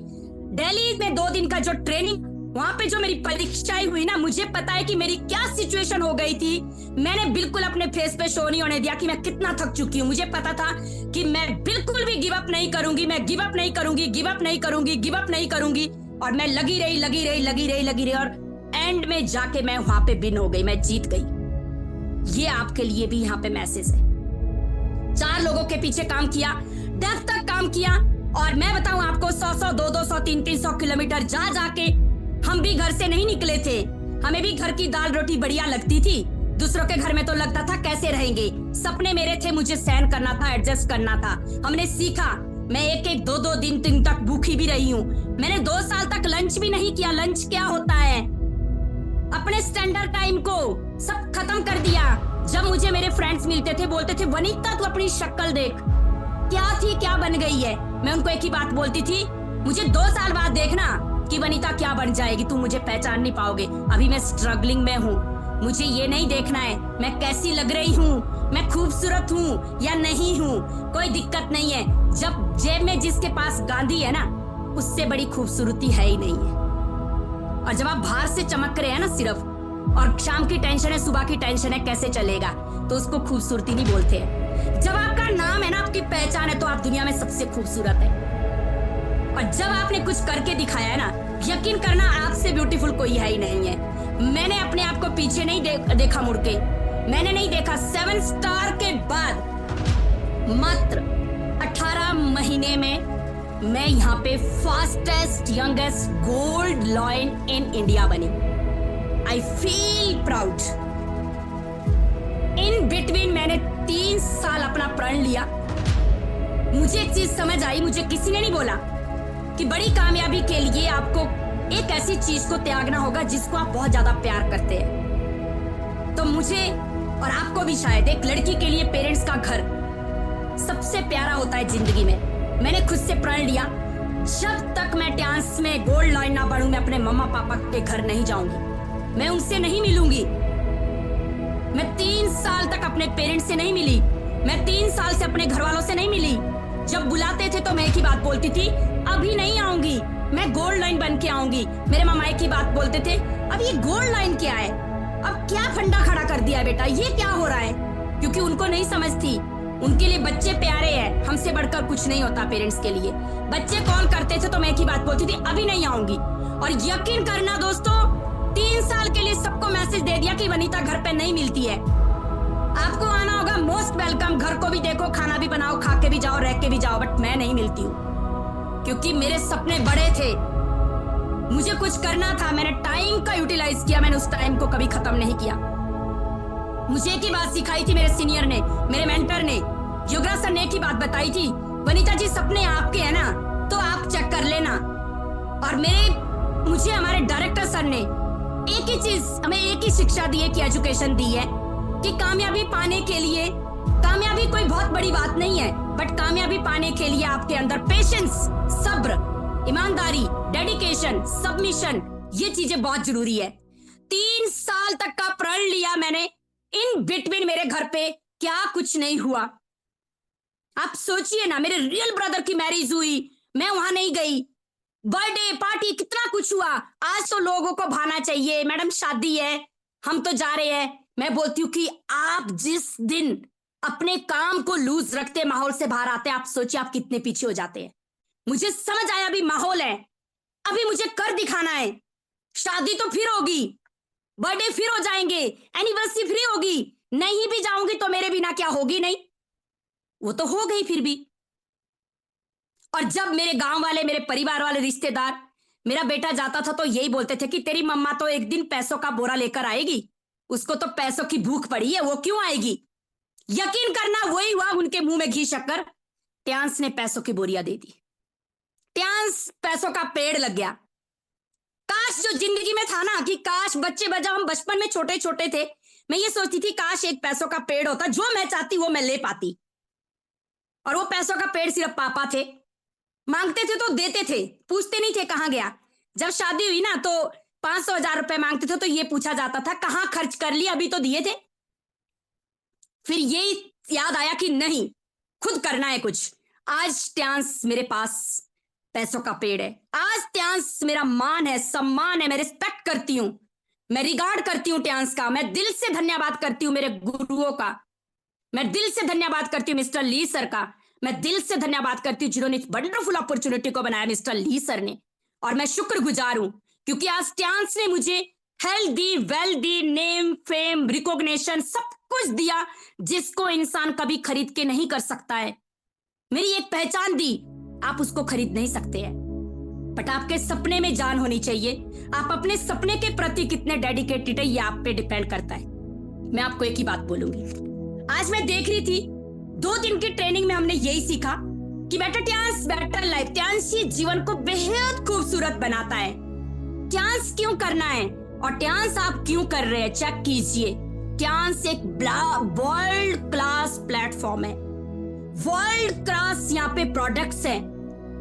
दिल्ली में 2 दिन का जो ट्रेनिंग, वहां पे जो मेरी परीक्षाएं हुई ना, मुझे पता है कि मेरी क्या सिचुएशन हो गई थी। मैंने बिल्कुल अपने फेस पे शो नहीं होने दिया कि मैं कितना थक चुकी हूँ। मुझे पता था कि मैं बिल्कुल भी गिव अप नहीं करूंगी, मैं गिव अप नहीं करूंगी, गिव अप नहीं करूंगी, गिव अप नहीं करूंगी। और मैं लगी रही और एंड में जाके मैं वहां पे विन हो गई, मैं जीत गई। ये आपके लिए भी यहाँ पे मैसेज है। 4 लोगों के पीछे काम किया, डेप्थ तक काम किया, और मैं बताऊं आपको 100-100, 200-200, 300 किलोमीटर जा जाके हम भी घर से नहीं निकले थे। हमें भी घर की दाल रोटी बढ़िया लगती थी, दूसरों के घर में तो लगता था कैसे रहेंगे। सपने मेरे थे, मुझे सहन करना था, एडजस्ट करना था। हमने सीखा। मैं 1-1, 2-2 दिन तक भूखी भी रही हूँ। मैंने 2 साल तक लंच भी नहीं किया। लंच क्या होता है, अपने स्टैंडर्ड टाइम को सब खत्म कर दिया। जब मुझे मेरे फ्रेंड्स मिलते थे, बोलते थे वनीता तू अपनी शक्ल देख, क्या थी क्या बन गई है। मैं उनको एक ही बात बोलती थी, मुझे 2 साल बाद देखना कि वनीता क्या बन जाएगी, तू मुझे पहचान नहीं पाओगे। अभी मैं स्ट्रगलिंग में हूँ, मुझे ये नहीं देखना है मैं कैसी लग रही हूँ, मैं खूबसूरत हूँ या नहीं हूँ, कोई दिक्कत नहीं है। जब जेब में जिसके पास गांधी है ना, उससे बड़ी खूबसूरती है ही नहीं है। और जब आप बाहर से चमक रहे हैं ना सिर्फ, और शाम की टेंशन है, सुबह की टेंशन है, कैसे चलेगा, तो उसको खूबसूरती नहीं बोलते हैं। जब आपका नाम है ना, आपकी पहचान है, तो आप दुनिया में सबसे खूबसूरत है। और जब आपने कुछ करके दिखाया है ना, यकीन करना आपसे ब्यूटीफुल कोई है ही नहीं है। मैंने अपने आप को पीछे नहीं देखा मुड़ के, मैंने नहीं देखा। 7 स्टार के बाद मात्र 18 महीने में मैं यहाँ पे fastest youngest gold lion in India बनी। I feel proud. In between मैंने 3 साल अपना प्रण लिया। मुझे एक चीज समझ आई, मुझे किसी ने नहीं बोला कि बड़ी कामयाबी के लिए आपको एक ऐसी चीज को त्यागना होगा जिसको आप बहुत ज्यादा प्यार करते हैं। तो मुझे और आपको भी शायद एक लड़की के लिए पेरेंट्स का घर सबसे प्यारा होता है जिंदगी में। मैंने खुद से प्रण लिया, जब तक मैं ट्रांस में गोल्ड लाइन ना बढ़ूं, मैं अपने मम्मा पापा के घर नहीं जाऊंगी, मैं उनसे नहीं मिलूंगी। मैं 3 साल तक अपने पेरेंट्स से नहीं मिली, मैं 3 साल से अपने घर वालों से नहीं मिली। जब बुलाते थे तो मैं एक ही बात बोलती थी, अभी नहीं आऊंगी, मैं गोल्ड लाइन बन के आऊंगी। मेरे मामा एक ही बात बोलते थे, अब ये गोल्ड लाइन क्या है, अब क्या फंडा खड़ा कर दिया बेटा, ये क्या हो रहा है? क्योंकि उनको नहीं समझ थी, उनके लिए बच्चे प्यारे हैं, हमसे बढ़कर कुछ नहीं होता पेरेंट्स के लिए। बच्चे कॉल करते थे तो मैं एक ही बात बोलती थी, अभी नहीं आऊंगी। और यकीन करना दोस्तों, 3 साल के लिए सबको मैसेज दे दिया कि वनीता घर पे नहीं मिलती है, आपको आना होगा, मोस्ट वेलकम, घर को भी देखो, खाना भी बनाओ, खा के भी जाओ, रह के भी जाओ, बट मैं नहीं मिलती हूँ। क्योंकि मेरे सपने बड़े थे, मुझे कुछ करना था, मैंने टाइम का यूटिलाइज किया, मैंने उस टाइम को कभी खत्म नहीं किया। मुझे एक ही बात सिखाई थी मेरे सीनियर ने, मेरे मेंटर ने, योगराज सर ने एक ही बात बताई थी, वनीता जी सपने आपके हैं ना, तो आप चेक कर लेना। और मुझे हमारे डायरेक्टर सर ने एक ही चीज, हमें एक ही शिक्षा दी है कि एजुकेशन दी है कि कामयाबी पाने के लिए, कामयाबी कोई बहुत बड़ी बात नहीं है, बट कामयाबी पाने के लिए आपके अंदर पेशेंस, सब्र, ईमानदारी, डेडिकेशन, सबमिशन, ये चीजें बहुत जरूरी है। 3 साल तक का प्रण लिया मैंने, इन बिटवीन मेरे घर पे क्या कुछ नहीं हुआ। आप सोचिए ना, मेरे रियल ब्रदर की मैरिज हुई, मैं वहां नहीं गई, बर्थडे पार्टी कितना कुछ हुआ। आज तो लोगों को भाना चाहिए, मैडम शादी है, हम तो जा रहे हैं। मैं बोलती हूँ कि आप जिस दिन अपने काम को लूज रखते, माहौल से बाहर आते, आप सोचिए आप कितने पीछे हो जाते हैं। मुझे समझ आया, अभी माहौल है, अभी मुझे कर दिखाना है, शादी तो फिर होगी, बर्थडे फिर हो जाएंगे, एनिवर्सरी फिर होगी, नहीं भी जाऊंगी तो मेरे बिना क्या होगी, नहीं वो तो हो गई फिर भी। और जब मेरे गांव वाले, मेरे परिवार वाले, रिश्तेदार, मेरा बेटा जाता था तो यही बोलते थे कि तेरी मम्मा तो एक दिन पैसों का बोरा लेकर आएगी, उसको तो पैसों की भूख पड़ी है, वो क्यों आएगी। यकीन करना वही हुआ, उनके मुंह में घी शक्कर, ट्रांस ने पैसों की बोरियां दे दी, ट्रांस पैसों का पेड़ लग गया। काश जो जिंदगी में था ना, कि काश बच्चे बजाओ, हम बचपन में छोटे छोटे थे, मैं ये सोचती थी काश एक पैसों का पेड़ होता, जो मैं चाहती वो मैं ले पाती। और वो पैसों का पेड़ सिर्फ पापा थे, मांगते थे तो देते थे, पूछते नहीं थे कहां गया। जब शादी हुई ना तो 500,000 रुपए मांगते थे तो ये पूछा जाता था कहां खर्च कर लिया, अभी तो दिए थे। फिर यही याद आया कि नहीं, खुद करना है कुछ। आज ट्रांस मेरे पास पैसों का पेड़ है, आज ट्रांस मेरा मान है, सम्मान है, मैं रिस्पेक्ट करती हूँ, मैं रिगार्ड करती हूँ ट्रांस का। मैं दिल से धन्यवाद करती हूँ मेरे गुरुओं का, मैं दिल से धन्यवाद करती हूँ मिस्टर ली सर का, मैं दिल से धन्यवाद करती हूँ जिन्होंने इस वंडरफुल अपॉर्चुनिटी को बनाया, मिस्टर ली सर ने। और मैं शुक्रगुजार हूं क्योंकि आज ट्रांस ने मुझे healthy, wealthy, name, fame, recognition सब कुछ दिया जिसको इंसान कभी खरीद के नहीं कर सकता है। मेरी एक पहचान दी, आप उसको खरीद नहीं सकते हैं, बट आपके सपने में जान होनी चाहिए। आप अपने सपने के प्रति कितने डेडिकेटेड है ये आप पे डिपेंड करता है। मैं आपको एक ही बात बोलूंगी, आज मैं देख रही थी 2 दिन की ट्रेनिंग में हमने यही सीखा कि better Tiens better life, Tiens ही जीवन को बेहद खूबसूरत बनाता है। ट्रांस क्यों करना है और ट्रांस आप क्यों कर रहे हैं, चेक कीजिए। ट्रांस एक वर्ल्ड क्लास प्लेटफॉर्म है, वर्ल्ड क्लास यहाँ पे प्रोडक्ट्स हैं,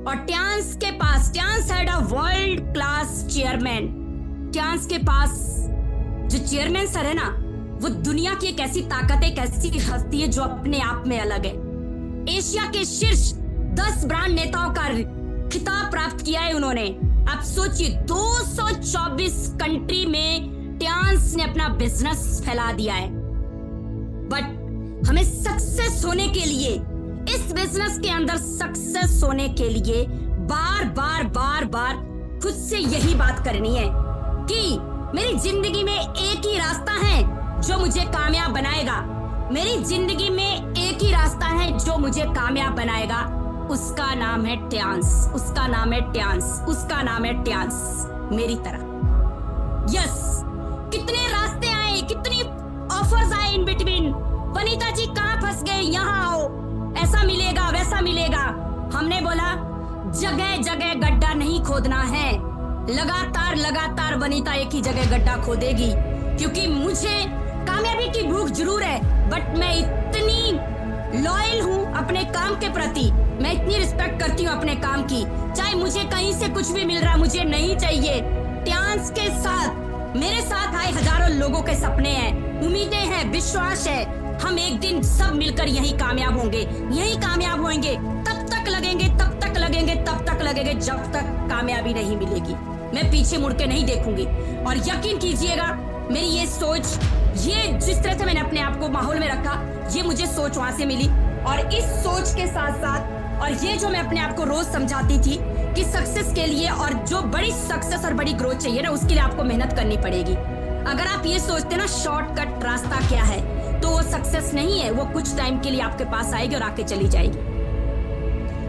और ट्रांस के पास, Tiens had a world class chairman. Tiens के पास जो चेयरमैन सर है ना, वो दुनिया की एक ऐसी ताकत है, एक ऐसी हस्ती है जो अपने आप में अलग है। एशिया के शीर्ष 10 ब्रांड नेताओं का खिताब प्राप्त किया है उन्होंने। आप सोचिए 224 कंट्री में ट्रांस ने अपना बिजनेस फैला दिया है। बट हमें सक्सेस होने के लिए, इस बिजनेस के अंदर सक्सेस होने के लिए बार बार बार बार खुद से यही बात करनी है कि मेरी जिंदगी में एक ही रास्ता है जो मुझे कामयाब बनाएगा। मेरी जिंदगी में एक ही रास्ता है जो मुझे कामयाब बनाएगा, उसका नाम है ट्रांस, उसका नाम है ट्रांस, उसका नाम है ट्रांस। मेरी तरह यस, कितने रास्ते आए, कितनी ऑफर्स आए इन बिटवीन। वनीता जी कहाँ फंस गए, यहाँ आओ, ऐसा मिलेगा वैसा मिलेगा। हमने बोला जगह जगह गड्ढा नहीं खोदना है, लगातार लगातार वनीता एक ही जगह गड्ढा खोदेगी, क्योंकि मुझे कामयाबी की भूख जरूर है, बट मैं इतनी लॉयल हूँ अपने काम के प्रति, मैं इतनी रिस्पेक्ट करती हूँ अपने काम की, चाहे मुझे कहीं से कुछ भी मिल रहा मुझे नहीं चाहिए। ट्यान्स के साथ मेरे साथ आए हजारों लोगों के सपने हैं, उम्मीदें हैं, विश्वास है, हम एक दिन सब मिलकर यहीं कामयाब होंगे, यहीं कामयाब होंगे। तब तक लगेंगे, तब तक लगेंगे, तब तक लगेंगे जब तक कामयाबी नहीं मिलेगी। मैं पीछे मुड़ के नहीं देखूंगी। और यकीन कीजिएगा, मेरी ये सोच, ये जिस तरह से मैंने अपने आप को माहौल में रखा, ये मुझे सोच वहां से मिली। और इस सोच के साथ साथ, और ये जो मैं अपने आप को रोज समझाती थी कि सक्सेस के लिए, और जो बड़ी सक्सेस और बड़ी ग्रोथ चाहिए ना, उसके लिए आपको मेहनत करनी पड़ेगी। अगर आप ये सोचते ना शॉर्टकट रास्ता क्या है, तो वो सक्सेस नहीं है, वो कुछ टाइम के लिए आपके पास आएगी और आके चली जाएगी।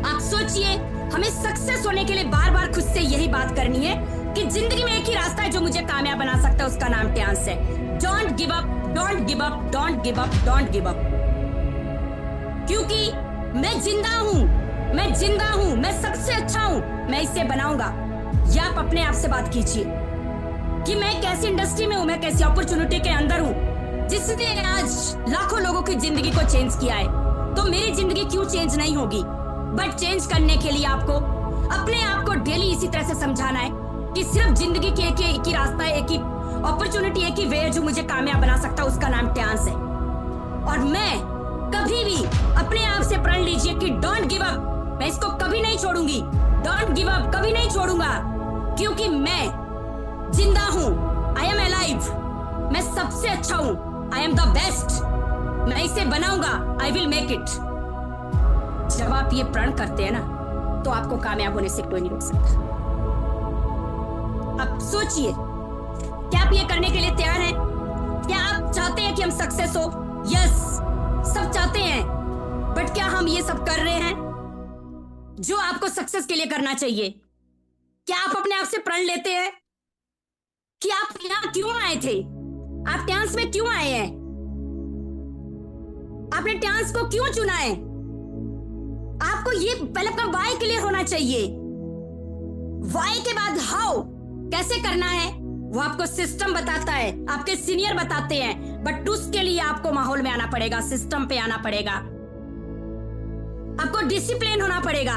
आप सोचिए, हमें सक्सेस होने के लिए बार बार खुद से यही बात करनी है कि जिंदगी में एक ही रास्ता है जो मुझे कामयाब बना सकता है, उसका नाम ट्यान्स है। Don't give up, don't give up, don't give up, don't give up. क्योंकि मैं जिंदा हूं, मैं जिंदा हूं, मैं सबसे अच्छा हूं, मैं इसे बनाऊंगा। या आप अपने आप से बात कीजिए कि मैं कैसी इंडस्ट्री में हूं, मैं कैसी अपॉर्चुनिटी के अंदर हूं, जिसने आज लाखों लोगों की जिंदगी को चेंज किया है। तो मेरी जिंदगी क्यों चेंज नहीं होगी? बट चेंज करने के लिए आपको अपने आप को डेली इसी तरह से समझाना है कि सिर्फ जिंदगी की एक ही रास्ता है, एक ही अपॉर्चुनिटी, एक ही वे है जो मुझे कामयाब बना सकता है, उसका नाम ट्यान्स है। और मैं कभी भी अपने आप से प्रण लीजिए कि डोंट गिव अप, मैं इसको कभी नहीं छोड़ूंगी, डोंट गिव अप, कभी नहीं छोड़ूंगा, क्योंकि मैं जिंदा हूं, आई एम अलाइव, मैं सबसे अच्छा हूं, आई एम द बेस्ट, मैं इसे बनाऊंगा, आई विल मेक इट। जब आप ये प्रण करते हैं ना, तो आपको कामयाब होने से कोई नहीं रोक सकता। अब सोचिए, क्या आप ये करने के लिए तैयार हैं? क्या आप चाहते हैं कि हम सक्सेस हो? यस, सब चाहते हैं, बट क्या हम ये सब कर रहे हैं जो आपको सक्सेस के लिए करना चाहिए? क्या आप अपने आप से प्रण लेते हैं कि आप यहां क्यों आए थे? आप ट्यान्स में क्यों आए हैं? आपने ट्यान्स को क्यों चुना है? आपको ये पहले अपना वाई क्लियर होना चाहिए। वाई के बाद हाउ, कैसे करना है, वो आपको सिस्टम बताता है, आपके सीनियर बताते हैं, बट उसके लिए आपको माहौल में आना पड़ेगा, सिस्टम पे आना पड़ेगा, आपको डिसिप्लिन होना पड़ेगा,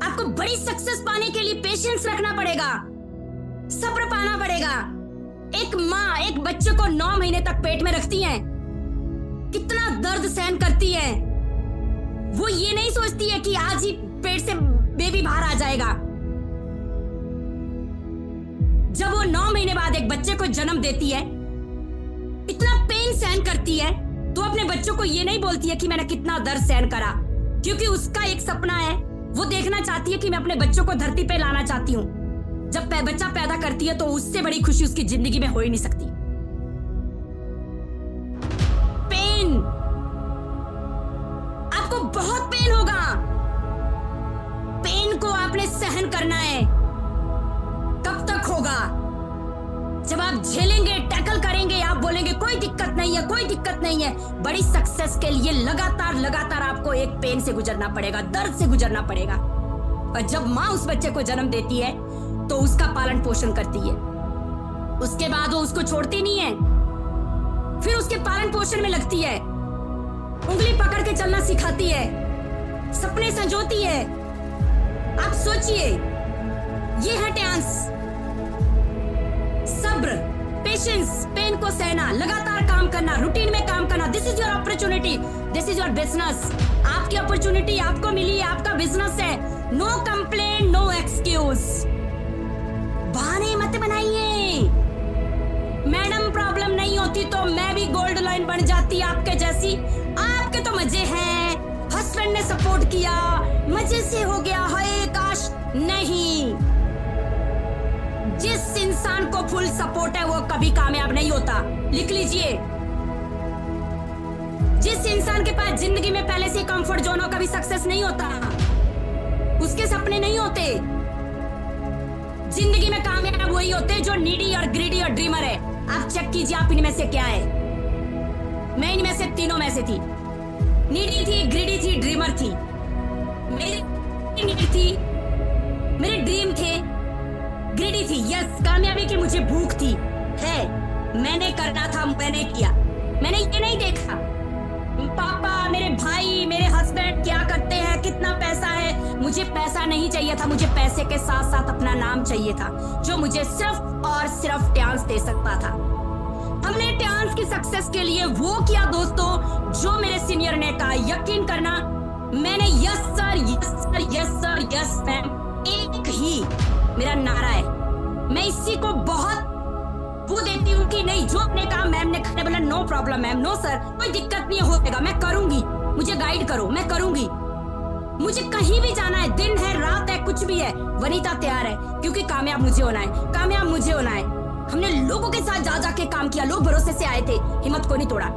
आपको बड़ी सक्सेस पाने के लिए पेशेंस रखना पड़ेगा, सब्र पाना पड़ेगा। एक माँ एक बच्चे को 9 महीने तक पेट में रखती है, कितना दर्द सहन करती है। वो ये नहीं सोचती है कि आज ही पेट से बेबी बाहर आ जाएगा। जब वो 9 महीने बाद एक बच्चे को जन्म देती है, इतना पेन सहन करती है, तो अपने बच्चों को ये नहीं बोलती है कि मैंने कितना दर्द सहन करा, क्योंकि उसका एक सपना है, वो देखना चाहती है कि मैं अपने बच्चों को धरती पे लाना चाहती हूँ। जब बच्चा पैदा करती है, तो उससे बड़ी खुशी उसकी जिंदगी में हो ही नहीं सकती। पेन, आपको बहुत पेन होगा, पेन को आपने सहन करना है। कब तक होगा? जब आप झेलेंगे, टैकल करेंगे, आप बोलेंगे कोई दिक्कत नहीं है, कोई दिक्कत नहीं है। बड़ी सक्सेस के लिए लगातार लगातार आपको एक पेन से गुजरना पड़ेगा, दर्द से गुजरना पड़ेगा। और जब माँ उस बच्चे को जन्म देती है, तो उसका पालन पोषण करती है, उसके बाद वो उसको छोड़ती नहीं है, फिर उसके पालन पोषण में लगती है, उंगली पकड़ के चलना सिखाती है, सपने संजोती है। आप सोचिए, ये है ट्यान्स। सब्र, पेशेंस, पेन को सहना, लगातार काम करना, रूटीन में काम करना। This is your opportunity, this is your business. आपकी अपॉर्चुनिटी आपको मिली, आपका बिजनेस है। No complain, no excuse. बहाने मत बनाइए। मैडम प्रॉब्लम नहीं होती तो मैं भी गोल्ड लाइन बन जाती आपके जैसी। आपके तो मजे हैं, हस्बैंड ने सपोर्ट किया, मजे से हो गया, हाय काश। नहीं, जिस इंसान को फुल सपोर्ट है वो कभी कामयाब नहीं होता। लिख लीजिए, जिस इंसान के पास जिंदगी में पहले से कंफर्ट जोन हो, कभी सक्सेस नहीं होता, उसके सपने नहीं होते। जिंदगी में कामयाब वही होते जो नीडी और ग्रीडी और ड्रीमर है। आप चेक कीजिए, आप इनमें से क्या है। मैं इनमें से तीनों में से थी। नीडी थी, ग्रीडी थी, ड्रीमर थी। मेरी नीड थी, मेरे ड्रीम थे, ग्रीडी थी, यस, कामयाबी की मुझे भूख थी, है, मैंने करना था, मैंने किया। मैंने ये नहीं देखा पापा, मेरे भाई, मेरे हस्बैंड क्या करते हैं, कितना पैसा है। मुझे पैसा नहीं चाहिए था, मुझे पैसे के साथ साथ अपना नाम चाहिए था, जो मुझे सिर्फ और सिर्फ ट्यांस दे सकता था। हमने ट्यांस की सक्सेस के लिए वो किया दोस्तों जो मेरे सीनियर ने कहा। यकीन करना, मैंने yes sir, yes sir, yes sir, yes ma'am, एक ही मेरा नारा है। मैं इसी को बहुत वो देती हूँ कि नहीं, जो आपने कहा मैम ने खाने बोला, no problem ma'am, no sir, कोई दिक्कत नहीं होगा, मैं करूंगी, मुझे गाइड करो, मैं करूंगी। मुझे कहीं भी जाना है, दिन है, रात है, कुछ भी है, वनीता तैयार है, क्योंकि कामयाब मुझे होना है, कामयाब मुझे होना है। हमने लोगों के साथ जा जा के काम किया, लोग भरोसे से आए थे, हिम्मत को नहीं तोड़ा।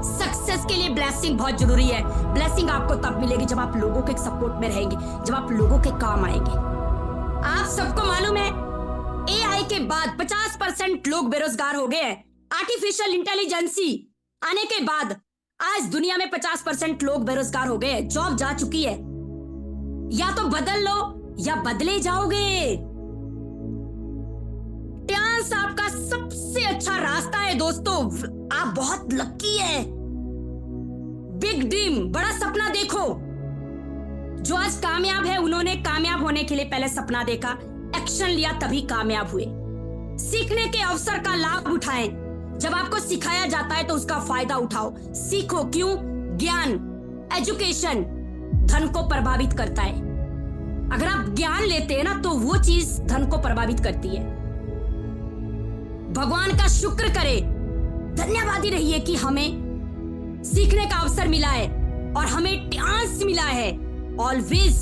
सक्सेस के लिए ब्लेसिंग बहुत जरूरी है। ब्लेसिंग आपको तब मिलेगी जब आप लोगों के सपोर्ट में रहेंगे, जब आप लोगों के काम आएंगे। आप सबको मालूम है एआई के बाद 50% लोग बेरोजगार हो गए हैं। आर्टिफिशियल इंटेलिजेंसी आने के बाद आज दुनिया में 50% लोग बेरोजगार हो गए हैं, जॉब जा चुकी है। या तो बदल लो या बदले जाओगे। ट्यांस आपका सबसे अच्छा रास्ता है दोस्तों, आप बहुत लकी है। बिग ड्रीम, बड़ा सपना देखो। जो आज कामयाब है, उन्होंने कामयाब होने के लिए पहले सपना देखा, एक्शन लिया, तभी कामयाब हुए। सीखने के अवसर का लाभ उठाएं। जब आपको सिखाया जाता है तो उसका फायदा उठाओ, सीखो। क्यों? ज्ञान, एजुकेशन धन को प्रभावित करता है। अगर आप ज्ञान लेते हैं ना तो वो चीज धन को प्रभावित करती है। भगवान का शुक्र करें, धन्यवादी रहिए कि हमें सीखने का अवसर मिला है और हमें ट्यांस मिला है। ऑलवेज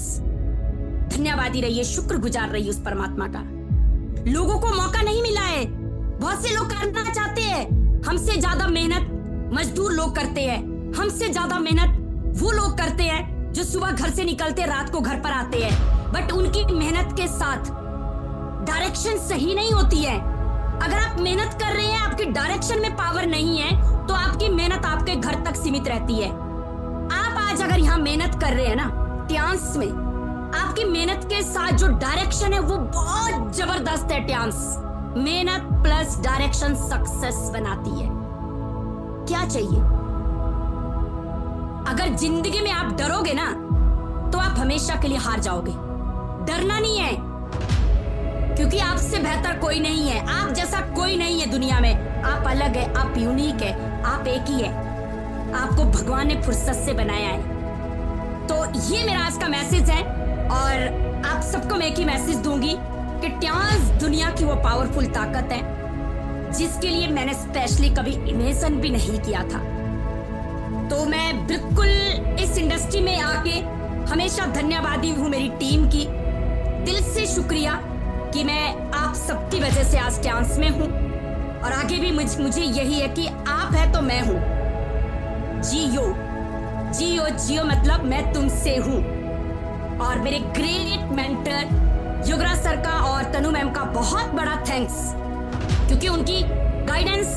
धन्यवादी रहिए, शुक्रगुजार रहिए उस परमात्मा का। लोगों को मौका नहीं मिला है। बहुत से लोग करना चाहते हैं, हमसे ज्यादा मेहनत मजदूर लोग करते हैं, हमसे ज्यादा मेहनत वो लोग करते हैं जो सुबह घर से निकलते रात को घर पर आते हैं। बट उनकी मेहनत के साथ डायरेक्शन सही नहीं होती है। अगर आप मेहनत कर रहे हैं, आपकी डायरेक्शन में पावर नहीं है, तो आपकी मेहनत आपके घर तक सीमित रहती है। आप आज अगर यहाँ मेहनत कर रहे हैं ना ट्यांस में, आपकी मेहनत के साथ जो डायरेक्शन है वो बहुत जबरदस्त है। ट्यांस मेहनत प्लस डायरेक्शन सक्सेस बनाती है। क्या चाहिए? अगर जिंदगी में आप डरोगे ना तो आप हमेशा के लिए हार जाओगे। डरना नहीं है, क्योंकि आपसे बेहतर कोई नहीं है, आप जैसा कोई नहीं है दुनिया में। आप अलग है, आप यूनिक है, आप एक ही है। आपको भगवान ने फुर्सत से बनाया है। तो ये मेरा आज का मैसेज है और आप सबको मैं एक ही मैसेज दूंगी कि ट्यांस दुनिया की वो पावरफुल ताकत है जिसके लिए मैंने स्पेशली कभी इमेजिन भी नहीं किया था। तो मैं बिल्कुल इस इंडस्ट्री में आके हमेशा धन्यवादी हूँ मेरी टीम की। दिल से शुक्रिया कि मैं आप सबकी वजह से आज ट्यांस में हूँ और आगे भी मुझे यही है कि आप है तो मैं हूँ। जियो जियो जियो मतलब मैं तुमसे हूँ। और मेरे ग्रेट मेंटर युवराज सर का और तनु मैम का बहुत बड़ा थैंक्स, क्योंकि उनकी गाइडेंस,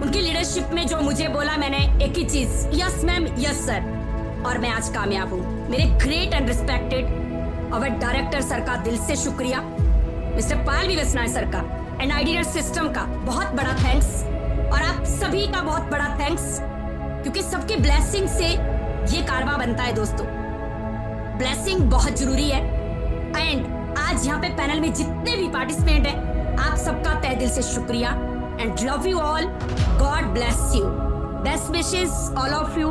उनकी लीडरशिप में जो मुझे बोला, मैंने एक ही चीज, यस मैम, यस सर, और मैं आज कामयाब हूँ। मेरे ग्रेट एंड रिस्पेक्टेड और डायरेक्टर सर का दिल से शुक्रिया, मिस्टर पाल भी वसनाय सर का एंड आइडिया सिस्टम का बहुत बड़ा थैंक्स, और आप सभी का बहुत बड़ा थैंक्स, क्योंकि सबकी ब्लेसिंग से ये कारवा बनता है दोस्तों। ब्लेसिंग बहुत जरूरी है। एंड आज यहाँ पे पैनल में जितने भी पार्टिसिपेंट हैं, आप सबका तहे दिल से शुक्रिया and love you all. God bless you, best wishes all of you.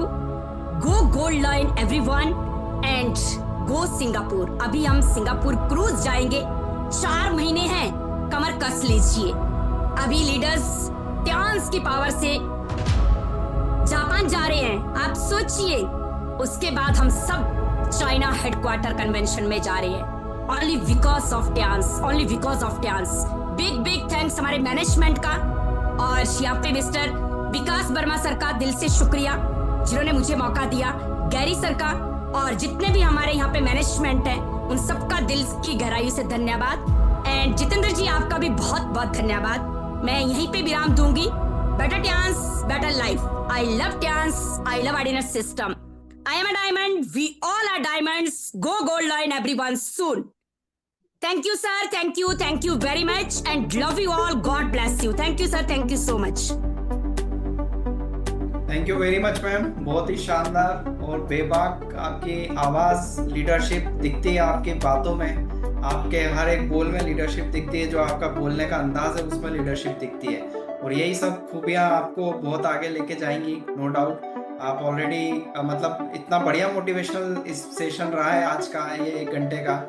Go gold line everyone and go Singapore. अभी हम सिंगापुर क्रूज जाएंगे, 4 महीने हैं, कमर कस लीजिए। अभी लीडर्स ट्यांस की पावर से जापान जा रहे हैं, आप सोचिए। उसके बाद हम सब चाइना हेडक्वार्टर कन्वेंशन में जा रहे हैं, only because of Tiens, only because of Tiens. Big big thanks हमारे मैनेजमेंट का और यहाँ पे मिस्टर विकास वर्मा सर का दिल से शुक्रिया जिन्होंने मुझे मौका दिया, गैरी सर का, और जितने भी हमारे यहाँ पे मैनेजमेंट है उन सबका दिल की गहराई से धन्यवाद। एंड जितेंद्र जी आपका भी बहुत बहुत धन्यवाद। मैं यहीं पे विराम दूंगी। Better Tiens, better life. I love Tiens, I love idea system. I am a diamond. We all are diamonds. Go gold line everyone soon. Thank you, sir. Thank you very much, and love you all. God bless you. Thank you, sir. Thank you so much. Thank you very much ma'am, बहुत ही शानदार और बेबाक आपकी आवाज, leadership दिखती है आपकी बातों में, आपके हर एक बोल में लीडरशिप दिखती है, जो आपका बोलने का अंदाज है उसमें लीडरशिप दिखती है, और यही सब खूबियां आपको बहुत आगे लेके जाएंगी, नो डाउट। आप ऑलरेडी मतलब इतना बढ़िया मोटिवेशनल इस सेशन रहा है आज का, ये 1 घंटे का,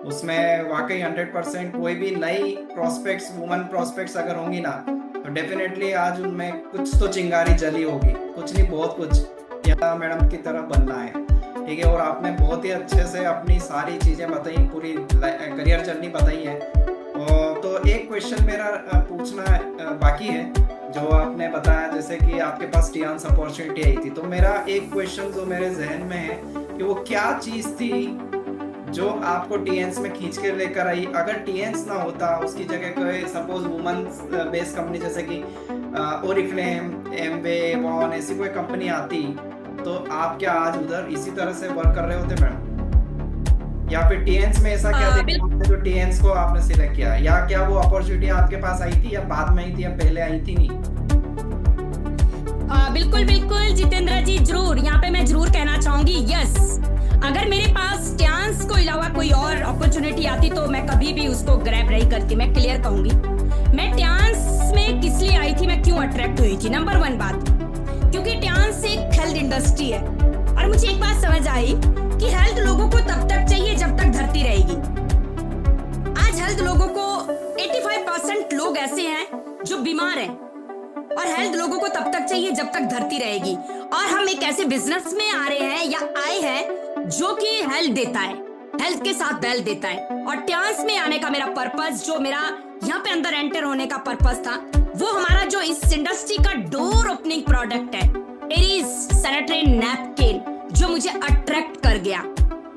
उसमें वाकई 100% कोई भी नई प्रोस्पेक्ट्स, वुमन प्रोस्पेक्ट्स अगर होंगी ना, तो डेफिनेटली आज उनमें कुछ तो चिंगारी जली होगी, कुछ नहीं बहुत कुछ, या मैडम की तरह बनना है, ठीक है। और आपने बहुत ही अच्छे से अपनी सारी चीज़ें बताई, पूरी करियर जर्नी बताई है। और तो एक क्वेश्चन मेरा पूछना बाकी है, जो आपने बताया जैसे कि आपके पास टियान्स अपॉर्चुनिटी आई थी, तो मेरा एक क्वेश्चन जो मेरे जहन में है कि वो क्या चीज़ थी जो आपको टीएंस में खींच के लेकर आई। अगर टीएंस ना होता, उसकी जगह कोई सपोज वुमन बेस्ड कंपनी जैसे कि ओरिफ्लेम, एमवे, वॉन, ऐसी कोई कंपनी आती, तो आप क्या आज उधर इसी तरह से वर्क कर रहे होते मैडम? या फिर टीएंस में ऐसा क्या देखा आपने जो टीएंस को आपने सिलेक्ट किया, या क्या वो अपॉर्चुनिटी आपके पास आई थी या बाद में आई थी या पहले आई थी? नहीं, बिल्कुल बिल्कुल जितेंद्र जी, जरूर यहाँ पे मैं जरूर कहना चाहूंगी, यस, अगर मेरे पास टियान्स को अलावा कोई और अपॉर्चुनिटी आती तो मैं कभी भी उसको ग्रैब नहीं करती। मैं क्लियर कहूंगी, मैं टियान्स में किस लिए आई थी, मैं क्यों अट्रैक्ट हुई थी। नंबर 1 बात, क्योंकि टियान्स एक हेल्थ इंडस्ट्री है, और मुझे एक बात समझ आई कि हेल्थ लोगों को तब तक चाहिए जब तक धरती रहेगी। आज हेल्थ लोगों को 85% लोग ऐसे हैं जो बीमार हैं, और हेल्थ लोगों को तब तक चाहिए जब तक धरती रहेगी। और हम एक ऐसे बिजनेस में आ रहे हैं या आए हैं जो कि हेल्थ देता है, हेल्थ के साथ वेल्थ देता है। और टियान्स में आने का मेरा पर्पस, जो मेरा यहाँ पे अंदर एंटर होने का पर्पस था, वो हमारा जो इस इंडस्ट्री का डोर ओपनिंग प्रोडक्ट है, एरीज सैनिटरी नैपकिन, जो मुझे अट्रैक्ट कर गया।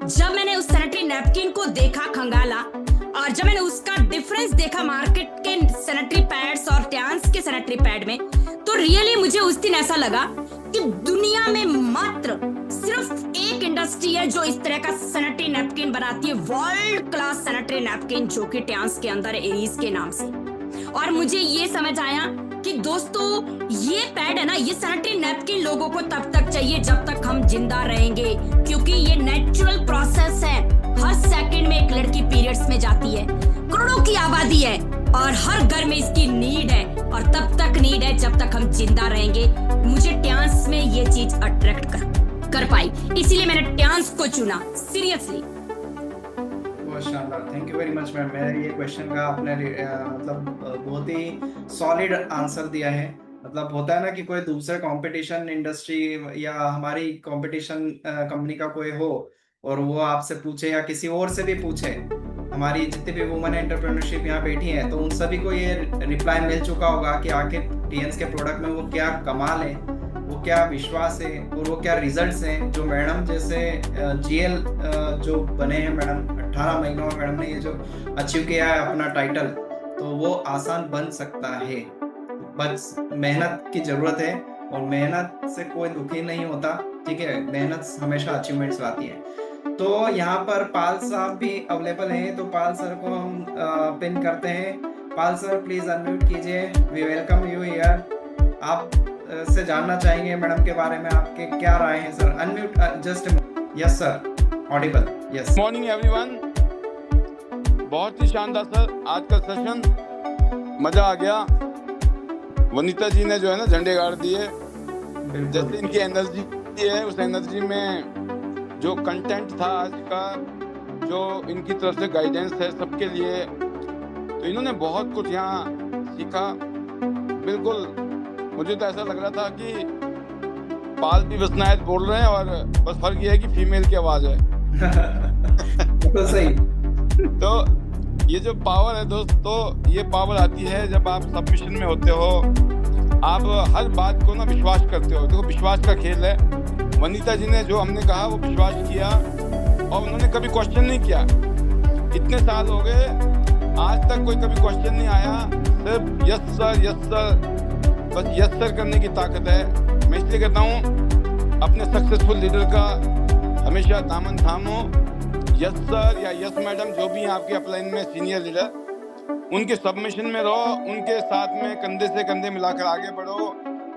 जब मैंने उस सैनिटरी नैपकिन को देखा, खंगाला, और जब मैंने उसका डिफरेंस देखा मार्केट के सैनिटरी पैड्स और टियान्स के सैनिटरी पैड में, तो रियली मुझे उस दिन ऐसा लगा कि दुनिया में मात्र सिर्फ एक इंडस्ट्री है जो इस तरह का सैनिटरी नैपकिन बनाती है, वर्ल्ड क्लास सैनिटरी नैपकिन, जो कि टियान्स के अंदर एरीज के नाम से। और मुझे ये समझ आया कि दोस्तों ये पैड है ना, ये सैनिटरी नैपकिन लोगों को तब तक चाहिए जब तक हम जिंदा रहेंगे, क्योंकि ये नेचुरल प्रोसेस है। हर सेकंड में एक लड़की पीरियड्स में जाती है, करोड़ों की आबादी है, और हर घर में इसकी नीड है, और तब तक नीड है जब तक हम जिंदा रहेंगे। मुझे टियान्स में ये चीज अट्रैक्ट कर पाई, इसीलिए मैंने टियान्स को चुना, सीरियसली। बहुत शानदार, thank you very much ma'am. मेरे ये क्वेश्चन का आपने मतलब बहुत ही सॉलिड आंसर दिया है। मतलब होता है ना कि कोई दूसरे कंपटीशन इंडस्ट्री या हमारी कंपटीशन कंपनी का कोई हो और वो आपसे पूछे या किसी और से भी पूछे, हमारी जितनी भी वुमेन एंटरप्रेन्योरशिप यहाँ बैठी है, तो उन सभी को ये रिप्लाई मिल चुका होगा कि आखिर टीएंस के प्रोडक्ट में वो क्या कमाल है, वो क्या विश्वास है, और वो क्या रिजल्ट्स हैं। जो मैडम जैसे जीएल जो बने हैं मैडम, 18 महीनों में मैडम ने ये जो अचीव किया है अपना टाइटल, तो वो आसान बन सकता है, बस मेहनत की जरूरत है, और मेहनत से कोई दुखी नहीं होता, ठीक है, मेहनत हमेशा अचीवमेंट्स लाती है। तो यहाँ पर पाल साहब भी अवेलेबल हैं, तो पाल सर को हम पिन करते हैं। पाल सर प्लीज अनम्यूट कीजिए, वी वेलकम यू हियर। आप से जानना चाहेंगे मैडम के बारे में, आपके क्या राय हैं sir? Unmute just, yes sir, Audible, yes. Morning everyone, बहुत ही शानदार सर आज का सेशन, मजा आ गया। वनीता जी ने जो है ना झंडे गाड़ दिए, जैसे इनकी एनर्जी है, उस एनर्जी में जो कंटेंट था आज का, जो इनकी तरफ से गाइडेंस है सबके लिए, तो इन्होंने बहुत कुछ यहाँ सीखा। बिल्कुल मुझे तो ऐसा लग रहा था कि पाल भी बस नायत बोल रहे हैं, और बस फर्क ये है कि फीमेल की आवाज है। तो सही। तो ये जो पावर है दोस्तों, ये पावर आती है जब आप सबमिशन में होते हो, आप हर बात को ना विश्वास करते हो। देखो विश्वास का खेल है। वनीता जी ने जो हमने कहा वो विश्वास किया, और उन्होंने कभी क्वेश्चन नहीं किया। इतने साल हो गए, आज तक कोई कभी क्वेश्चन नहीं आया, सिर्फ यस सर, बस यस सर करने की ताकत है। मैं इसलिए कहता हूँ अपने सक्सेसफुल लीडर का हमेशा दामन थामो, यस सर या यस मैडम जो भी हैं आपके अपलाइन में सीनियर लीडर, उनके सबमिशन में रहो, उनके साथ में कंधे से कंधे मिलाकर आगे बढ़ो।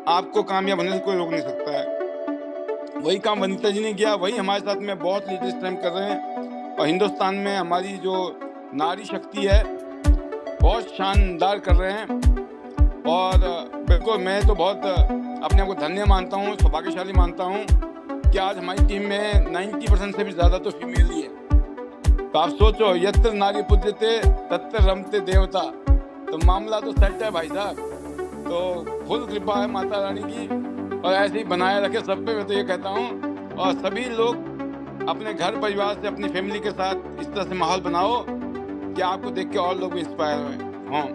आपको कामयाब होने से कोई रोक नहीं सकता है। वही काम वनीता जी ने किया, वही हमारे साथ में बहुत लीडर इस टाइम कर रहे हैं। और हिंदुस्तान में हमारी जो नारी शक्ति है बहुत शानदार कर रहे हैं। और बिल्कुल मैं तो बहुत अपने आप को धन्य मानता हूँ, सौभाग्यशाली मानता हूँ कि आज हमारी टीम में 90% से भी ज़्यादा तो फीमेल ही है। तो आप सोचो, यत्र नारी पूज्यते तत्र रमते देवता, तो मामला तो सेट है भाई साहब। तो फुल कृपा है माता रानी की, और ऐसे ही बनाए रखे सब पे, मैं तो ये कहता हूँ। और सभी लोग अपने घर परिवार से, अपनी फैमिली के साथ इस तरह से माहौल बनाओ कि आपको देख के और लोग भी इंस्पायर हुए हों।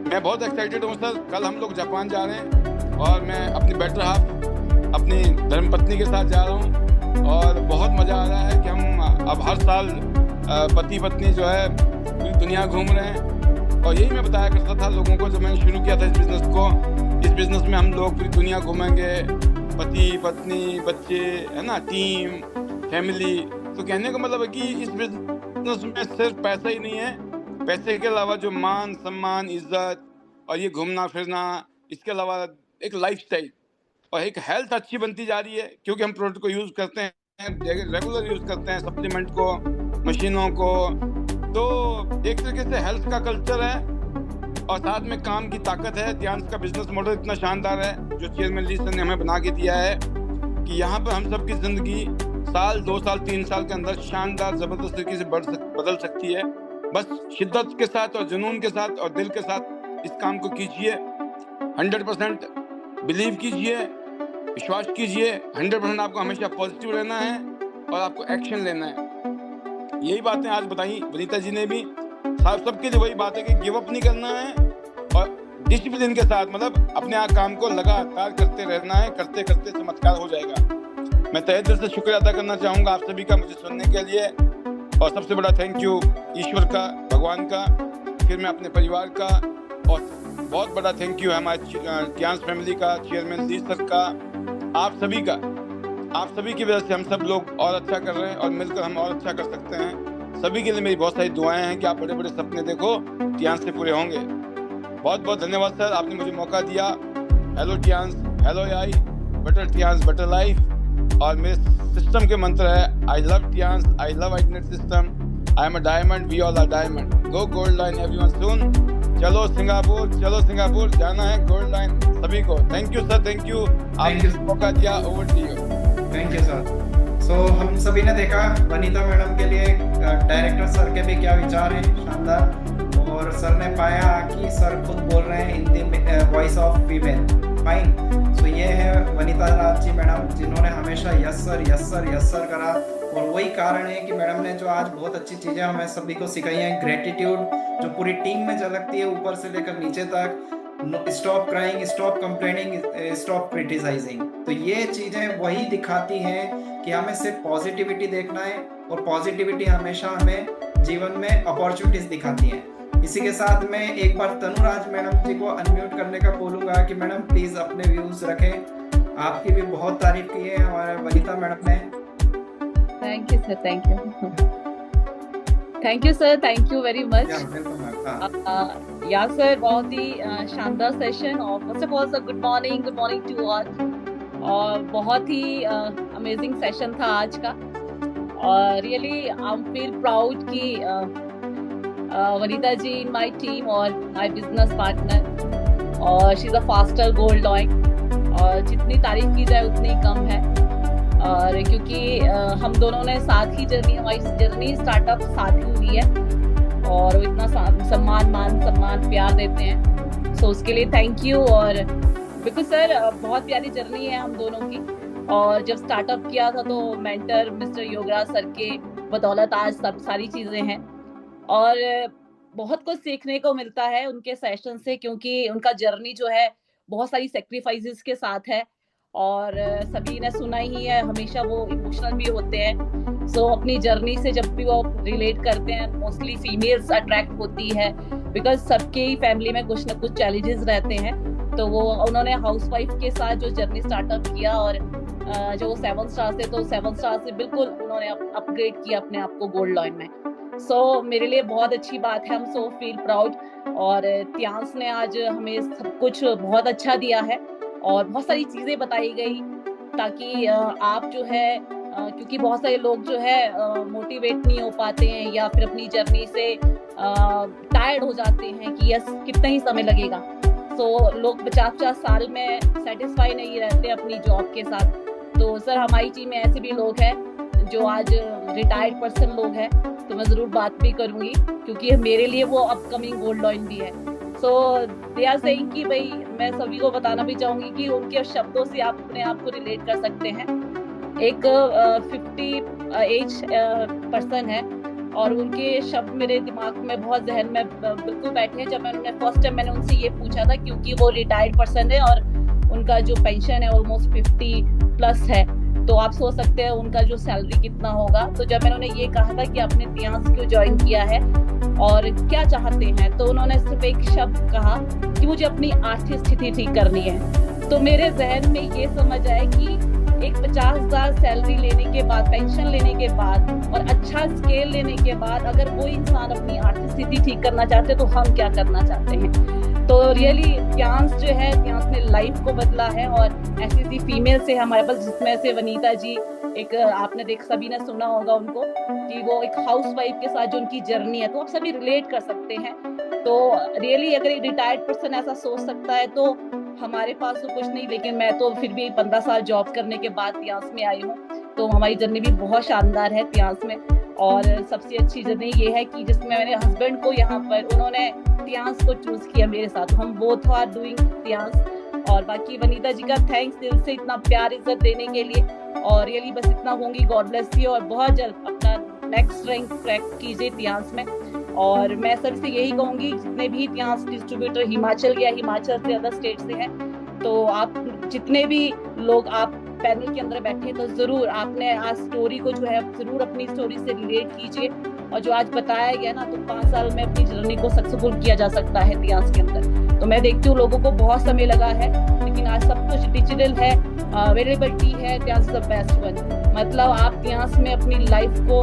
मैं बहुत एक्साइटेड हूँ सर। कल हम लोग जापान जा रहे हैं और मैं अपनी बेटर हाफ, अपनी धर्मपत्नी के साथ जा रहा हूँ, और बहुत मज़ा आ रहा है कि हम अब हर साल पति पत्नी जो है पूरी दुनिया घूम रहे हैं। और यही मैं बताया करता था लोगों को जब मैंने शुरू किया था इस बिज़नेस को। इस बिज़नेस में हम लोग पूरी दुनिया घूमेंगे, पति पत्नी बच्चे, है ना, टीम फैमिली। तो कहने का मतलब है कि इस बिज़नेस में सिर्फ पैसा ही नहीं है, पैसे के अलावा जो मान सम्मान इज्जत और ये घूमना फिरना, इसके अलावा एक लाइफस्टाइल और एक हेल्थ अच्छी बनती जा रही है, क्योंकि हम प्रोडक्ट को यूज़ करते हैं, रेगुलर यूज़ करते हैं, सप्लीमेंट को, मशीनों को। तो एक तरीके से हेल्थ का कल्चर है और साथ में काम की ताकत है। ध्यान का बिजनेस मॉडल इतना शानदार है जो चेयरमैन ली सर ने हमें बना के दिया है कि यहाँ पर हम सबकी ज़िंदगी साल 2 साल 3 साल के अंदर शानदार ज़बरदस्त तरीके से बदल सकती है। बस शिद्दत के साथ और जुनून के साथ और दिल के साथ इस काम को कीजिए। 100% बिलीव कीजिए, विश्वास कीजिए। 100% आपको हमेशा पॉजिटिव रहना है और आपको एक्शन लेना है। यही बातें आज बताई वनीता जी ने भी। सबके लिए वही बात है कि गिव अप नहीं करना है और डिसिप्लिन के साथ, मतलब अपने काम को लगातार करते रहना है। करते करते चमत्कार हो जाएगा। मैं तहे दिल से शुक्रिया अदा करना चाहूँगा आप सभी का मुझे सुनने के लिए। और सबसे बड़ा थैंक यू ईश्वर का, भगवान का, फिर मैं अपने परिवार का, और बहुत बड़ा थैंक यू है हमारे टियांस फैमिली का, चेयरमैन दी सर का, आप सभी का। आप सभी की वजह से हम सब लोग और अच्छा कर रहे हैं और मिलकर हम और अच्छा कर सकते हैं। सभी के लिए मेरी बहुत सारी दुआएं हैं कि आप बड़े बड़े सपने देखो, टियांस से पूरे होंगे। बहुत बहुत धन्यवाद सर, आपने मुझे मौका दिया। Hello Tiens, hello I, better Tiens better life. और मेरे सिस्टम के मंत्र है I love Tiens, I love itnet system, I am a diamond, we all are diamond, go gold line everyone soon. चलो सिंगापुर जाना है गोल्ड लाइन सभी को। Thank you sir, thank you, आपने मौका दिया। Over to you. Thank you sir. So हम सभी ने देखा वनीता मैडम के लिए डायरेक्टर सर के भी क्या विचार हैं, शानदार। और सर ने पाया कि सर खुद बोल रहे हैं in the voice of female, fine. So ये है वनीता राज जी मैडम, जिन्होंने हमेशा यस सर करा। और वही कारण है कि मैडम ने जो आज बहुत अच्छी चीज़ें हमें सभी को सिखाई हैं। ग्रेटिट्यूड जो पूरी टीम में झलकती है, ऊपर से लेकर नीचे तक। Stop crying, stop complaining, stop criticising. तो ये चीज़ें वही दिखाती हैं कि हमें सिर्फ पॉजिटिविटी देखना है, और पॉजिटिविटी हमेशा हमें जीवन में अपॉर्चुनिटीज दिखाती है। इसी के साथ मैं एक बार तनुराज मैडम जी को अनम्यूट करने का बोलूँगा कि मैडम प्लीज़ अपने व्यूज़ रखें। आपकी भी बहुत तारीफ की है हमारे वनीता मैडम ने। Thank you sir, thank you sir, thank you very much. Yeah sir, बहुत ही शानदार सेशन। और first of all sir good morning to all. और बहुत ही अमेजिंग सेशन था आज का। और रियली आई फील प्राउड कि Vanita ji in my team और माय बिजनेस पार्टनर, और she is a faster gold lion. और जितनी तारीफ की जाए उतनी कम है। और क्योंकि हम दोनों ने साथ ही हमारी जर्नी स्टार्टअप साथ ही हुई है, और वो इतना सम्मान प्यार देते हैं। सो उसके लिए थैंक यू। और बिल्कुल सर, बहुत प्यारी जर्नी है हम दोनों की। और जब स्टार्टअप किया था तो मेंटर मिस्टर योगराज सर के बदौलत आज सब सारी चीज़ें हैं। और बहुत कुछ सीखने को मिलता है उनके सेशन से, क्योंकि उनका जर्नी जो है बहुत सारी सेक्रीफाइसेस के साथ है। और सभी ने सुना ही है, हमेशा वो इमोशनल भी होते हैं। सो अपनी जर्नी से जब भी वो रिलेट करते हैं, मोस्टली फीमेल्स अट्रैक्ट होती है, बिकॉज सबके ही फैमिली में कुछ ना कुछ चैलेंजेस रहते हैं। तो वो उन्होंने हाउसवाइफ के साथ जो जर्नी स्टार्टअप किया, और जो 7 स्टार थे, तो 7 स्टार से बिल्कुल उन्होंने अपग्रेड किया अपने आप को गोल्ड लॉइन में। सो मेरे लिए बहुत अच्छी बात है, हम सो फील प्राउड। और तियांस ने आज हमें सब कुछ बहुत अच्छा दिया है और बहुत सारी चीजें बताई गई, ताकि आप जो है क्योंकि बहुत सारे लोग जो है मोटिवेट नहीं हो पाते हैं या फिर अपनी जर्नी से टायर्ड हो जाते हैं कि यस कितना ही समय लगेगा। सो लोग 50-50 साल में सेटिस्फाई नहीं रहते अपनी जॉब के साथ। तो सर हमारी टीम में ऐसे भी लोग हैं जो आज रिटायर्ड पर्सन लोग हैं, तो मैं जरूर बात भी करूंगी क्योंकि मेरे लिए वो अपकमिंग गोल्ड लॉइन भी है। सो दे आर सेइंग कि भाई मैं सभी को बताना भी चाहूंगी कि उनके शब्दों से आप अपने आप को रिलेट कर सकते हैं। एक 50 एज पर्सन है और उनके शब्द मेरे दिमाग में बहुत जहन में बिल्कुल बैठे हैं। जब मैंने फर्स्ट टाइम मैंने उनसे ये पूछा था, क्योंकि वो रिटायर्ड पर्सन है और उनका जो पेंशन है ऑलमोस्ट 50+ है, तो आप सोच सकते हैं उनका जो सैलरी कितना होगा। तो जब मैंने उन्हें ये कहा था कि आपने तियांस क्यों ज्वाइन किया है और क्या चाहते हैं, तो उन्होंने सिर्फ एक शब्द कहा कि मुझे अपनी आर्थिक स्थिति ठीक करनी है। तो मेरे जहन में ये समझ आया कि एक 50,000 सैलरी लेने के बाद, पेंशन लेने के बाद और अच्छा स्केल लेने के बाद अगर कोई इंसान अपनी आर्थिक स्थिति ठीक करना चाहते हैं तो हम क्या करना चाहते हैं। तो रियली तियांस जो है, तियांस ने लाइफ को बदला है। और ऐसी फीमेल से हमारे पास, जिसमें से वनीता जी एक, आपने सभी ने सुना होगा उनको कि वो एक हाउसवाइफ के साथ जो उनकी जर्नी है, तो आप सभी रिलेट कर सकते हैं। तो रियली अगर एक रिटायर्ड पर्सन ऐसा सोच सकता है तो हमारे पास तो कुछ नहीं, लेकिन मैं तो फिर भी 15 साल जॉब करने के बाद तियांस में आई हूँ, तो हमारी जर्नी भी बहुत शानदार है तियांस में। और सबसे अच्छी जर्नी ये है कि जिसमें मेरे हस्बैंड को यहाँ पर उन्होंने तियांस को चूज किया मेरे साथ, हम बोथ आर डूइंग तियांस। और बाकी वनीता जी का थैंक्स दिल से इतना प्यार इज्जत देने के लिए। और रियली बस इतना होंगी, गॉड ब्लेस यू, और बहुत जल्द अपना नेक्स्ट रैंक क्रैक कीजिए तियांस में। और मैं सबसे यही कहूंगी, जितने भी तियांस डिस्ट्रीब्यूटर हिमाचल या हिमाचल से अदर स्टेट से हैं, तो आप जितने भी लोग आप पैनल के अंदर बैठे, तो जरूर आपने आज स्टोरी को जो है जरूर अपनी स्टोरी से रिलेट कीजिए। और जो आज बताया गया ना, तो 5 साल में अपनी जर्नी को सक्सेसफुल किया जा सकता है तियांस के अंदर। तो मैं देखती हूँ लोगों को बहुत समय लगा है, लेकिन आज सब कुछ डिजिटल है, अवेलेबिलिटी है, तियांस इज द बेस्ट वन। मतलब आप तियांस में अपनी लाइफ को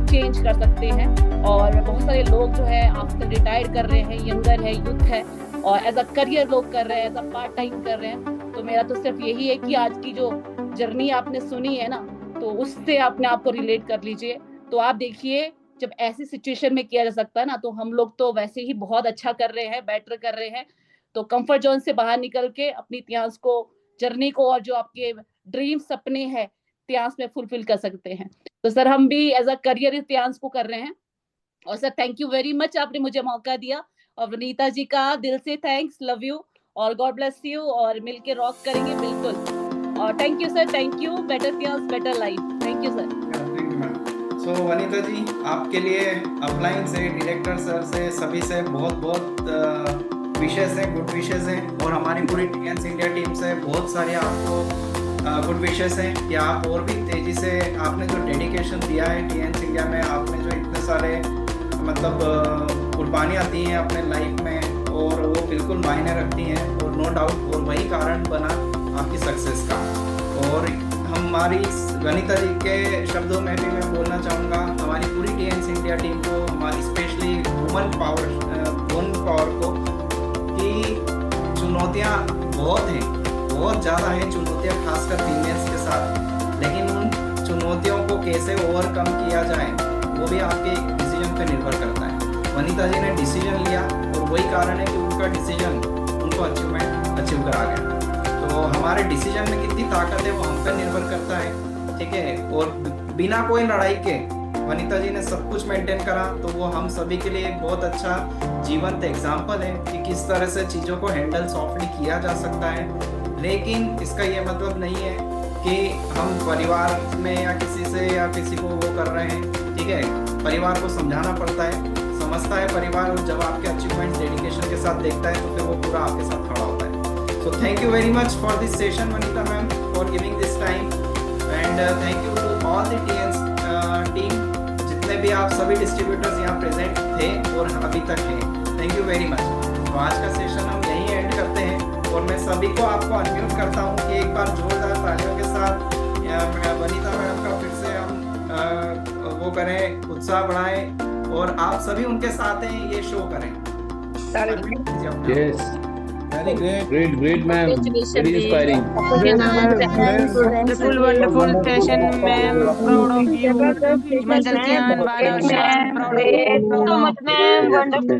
चेंज कर सकते हैं। और बहुत सारे लोग जो है आफ्टर रिटायर कर रहे हैं, यंगर है, यूथ है, और एज अ करियर लोग कर रहे हैं, एज अ पार्ट टाइम कर रहे हैं। तो मेरा तो सिर्फ यही है कि आज की जो जर्नी आपने सुनी है ना, तो उससे अपने आप को रिलेट कर लीजिए। तो आप देखिए, जब ऐसी सिचुएशन में किया जा सकता है ना, तो हम लोग तो वैसे ही बहुत अच्छा कर रहे हैं, बेटर कर रहे हैं। तो कंफर्ट जोन से बाहर निकल के अपनी तियांस को, जर्नी को, और जो आपके ड्रीम सपने हैं तियांस में फुलफिल कर सकते हैं। तो सर हम भी एज अ करियर तियांस को कर रहे हैं। और sir thank you very much, आपने मुझे मौका दिया। और वनीता जी का दिल से थैंक्स, लव यू और गॉड ब्लेस यू, और मिलके रॉक करेंगे बिल्कुल। और thank you sir, thank you. Better Tiens better life. Thank you sir. Thank you ma'am. So Vanita ji, आपके लिए अपलाइन से, डायरेक्टर सर से, सभी से बहुत बहुत विशेष हैं, गुड विशेष हैं। और हमारी पूरी टीएंस इंडिया टीम से बहुत सारे आपको गुड विशेष हैं कि आप और भी तेज़ी से, आपने जो डेडिकेशन दिया है टीएंस इंडिया में, आपने जो इतने सारे मतलब कुर्बानियाँ दी हैं अपने लाइफ में, और वो बिल्कुल मायने रखती हैं, और नो डाउट और वही कारण बना आपकी सक्सेस का। और हमारी वनीता जी के शब्दों में भी मैं बोलना चाहूँगा हमारी पूरी टीएंस इंडिया टीम को, हमारी स्पेशली वुमेन पावर को, कि चुनौतियाँ बहुत हैं, बहुत ज़्यादा हैं चुनौतियाँ, खासकर फीमेल्स के साथ। लेकिन उन चुनौतियों को कैसे ओवरकम किया जाए, वो भी आपके डिसीजन पे निर्भर करता है। वनीता जी ने डिसीजन लिया, और वही कारण है कि उनका डिसीजन उनको अचीव करा गया। तो हमारे डिसीजन में कितनी ताकत है वो हम पे निर्भर करता है, ठीक है। और बिना कोई लड़ाई के वनीता जी ने सब कुछ मेंटेन करा, तो वो हम सभी के लिए एक बहुत अच्छा जीवंत एग्जाम्पल है कि किस तरह से चीज़ों को हैंडल सॉफ्टली किया जा सकता है। लेकिन इसका ये मतलब नहीं है कि हम परिवार में या किसी से या किसी को वो कर रहे हैं, ठीक है। परिवार को समझाना पड़ता है, समझता है परिवार, और जब आपके अचीवमेंट्स डेडिकेशन के साथ देखता है तो फिर वो पूरा आपके साथ खड़ा होता है। So thank you very much for this session, Vanita ma'am, for giving this time, and thank you to all the TN's team, जितने भी आप सभी डिस्ट्रीब्यूटर्स यहाँ प्रेजेंट थे और अभी तक हैं, थैंक यू वेरी मच। तो आज का सेशन हम यहीं एंड करते हैं, और मैं सभी को आपको अनम्यूट करता हूँ कि एक बार जोरदार तालियों के साथ वनीता मैडम का फिर से हम वो करें, उत्साह बढ़ाएं और आप सभी उनके साथ हैं, ये शो करें। Yes. Great, ma'am. Very inspiring. Wonderful session, ma'am. Proud of you. Himanchal Kian, Banav Shan, proud of you. So much, ma'am. Wonderful.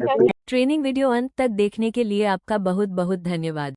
Training video अंत तक देखने के लिए आपका बहुत बहुत धन्यवाद।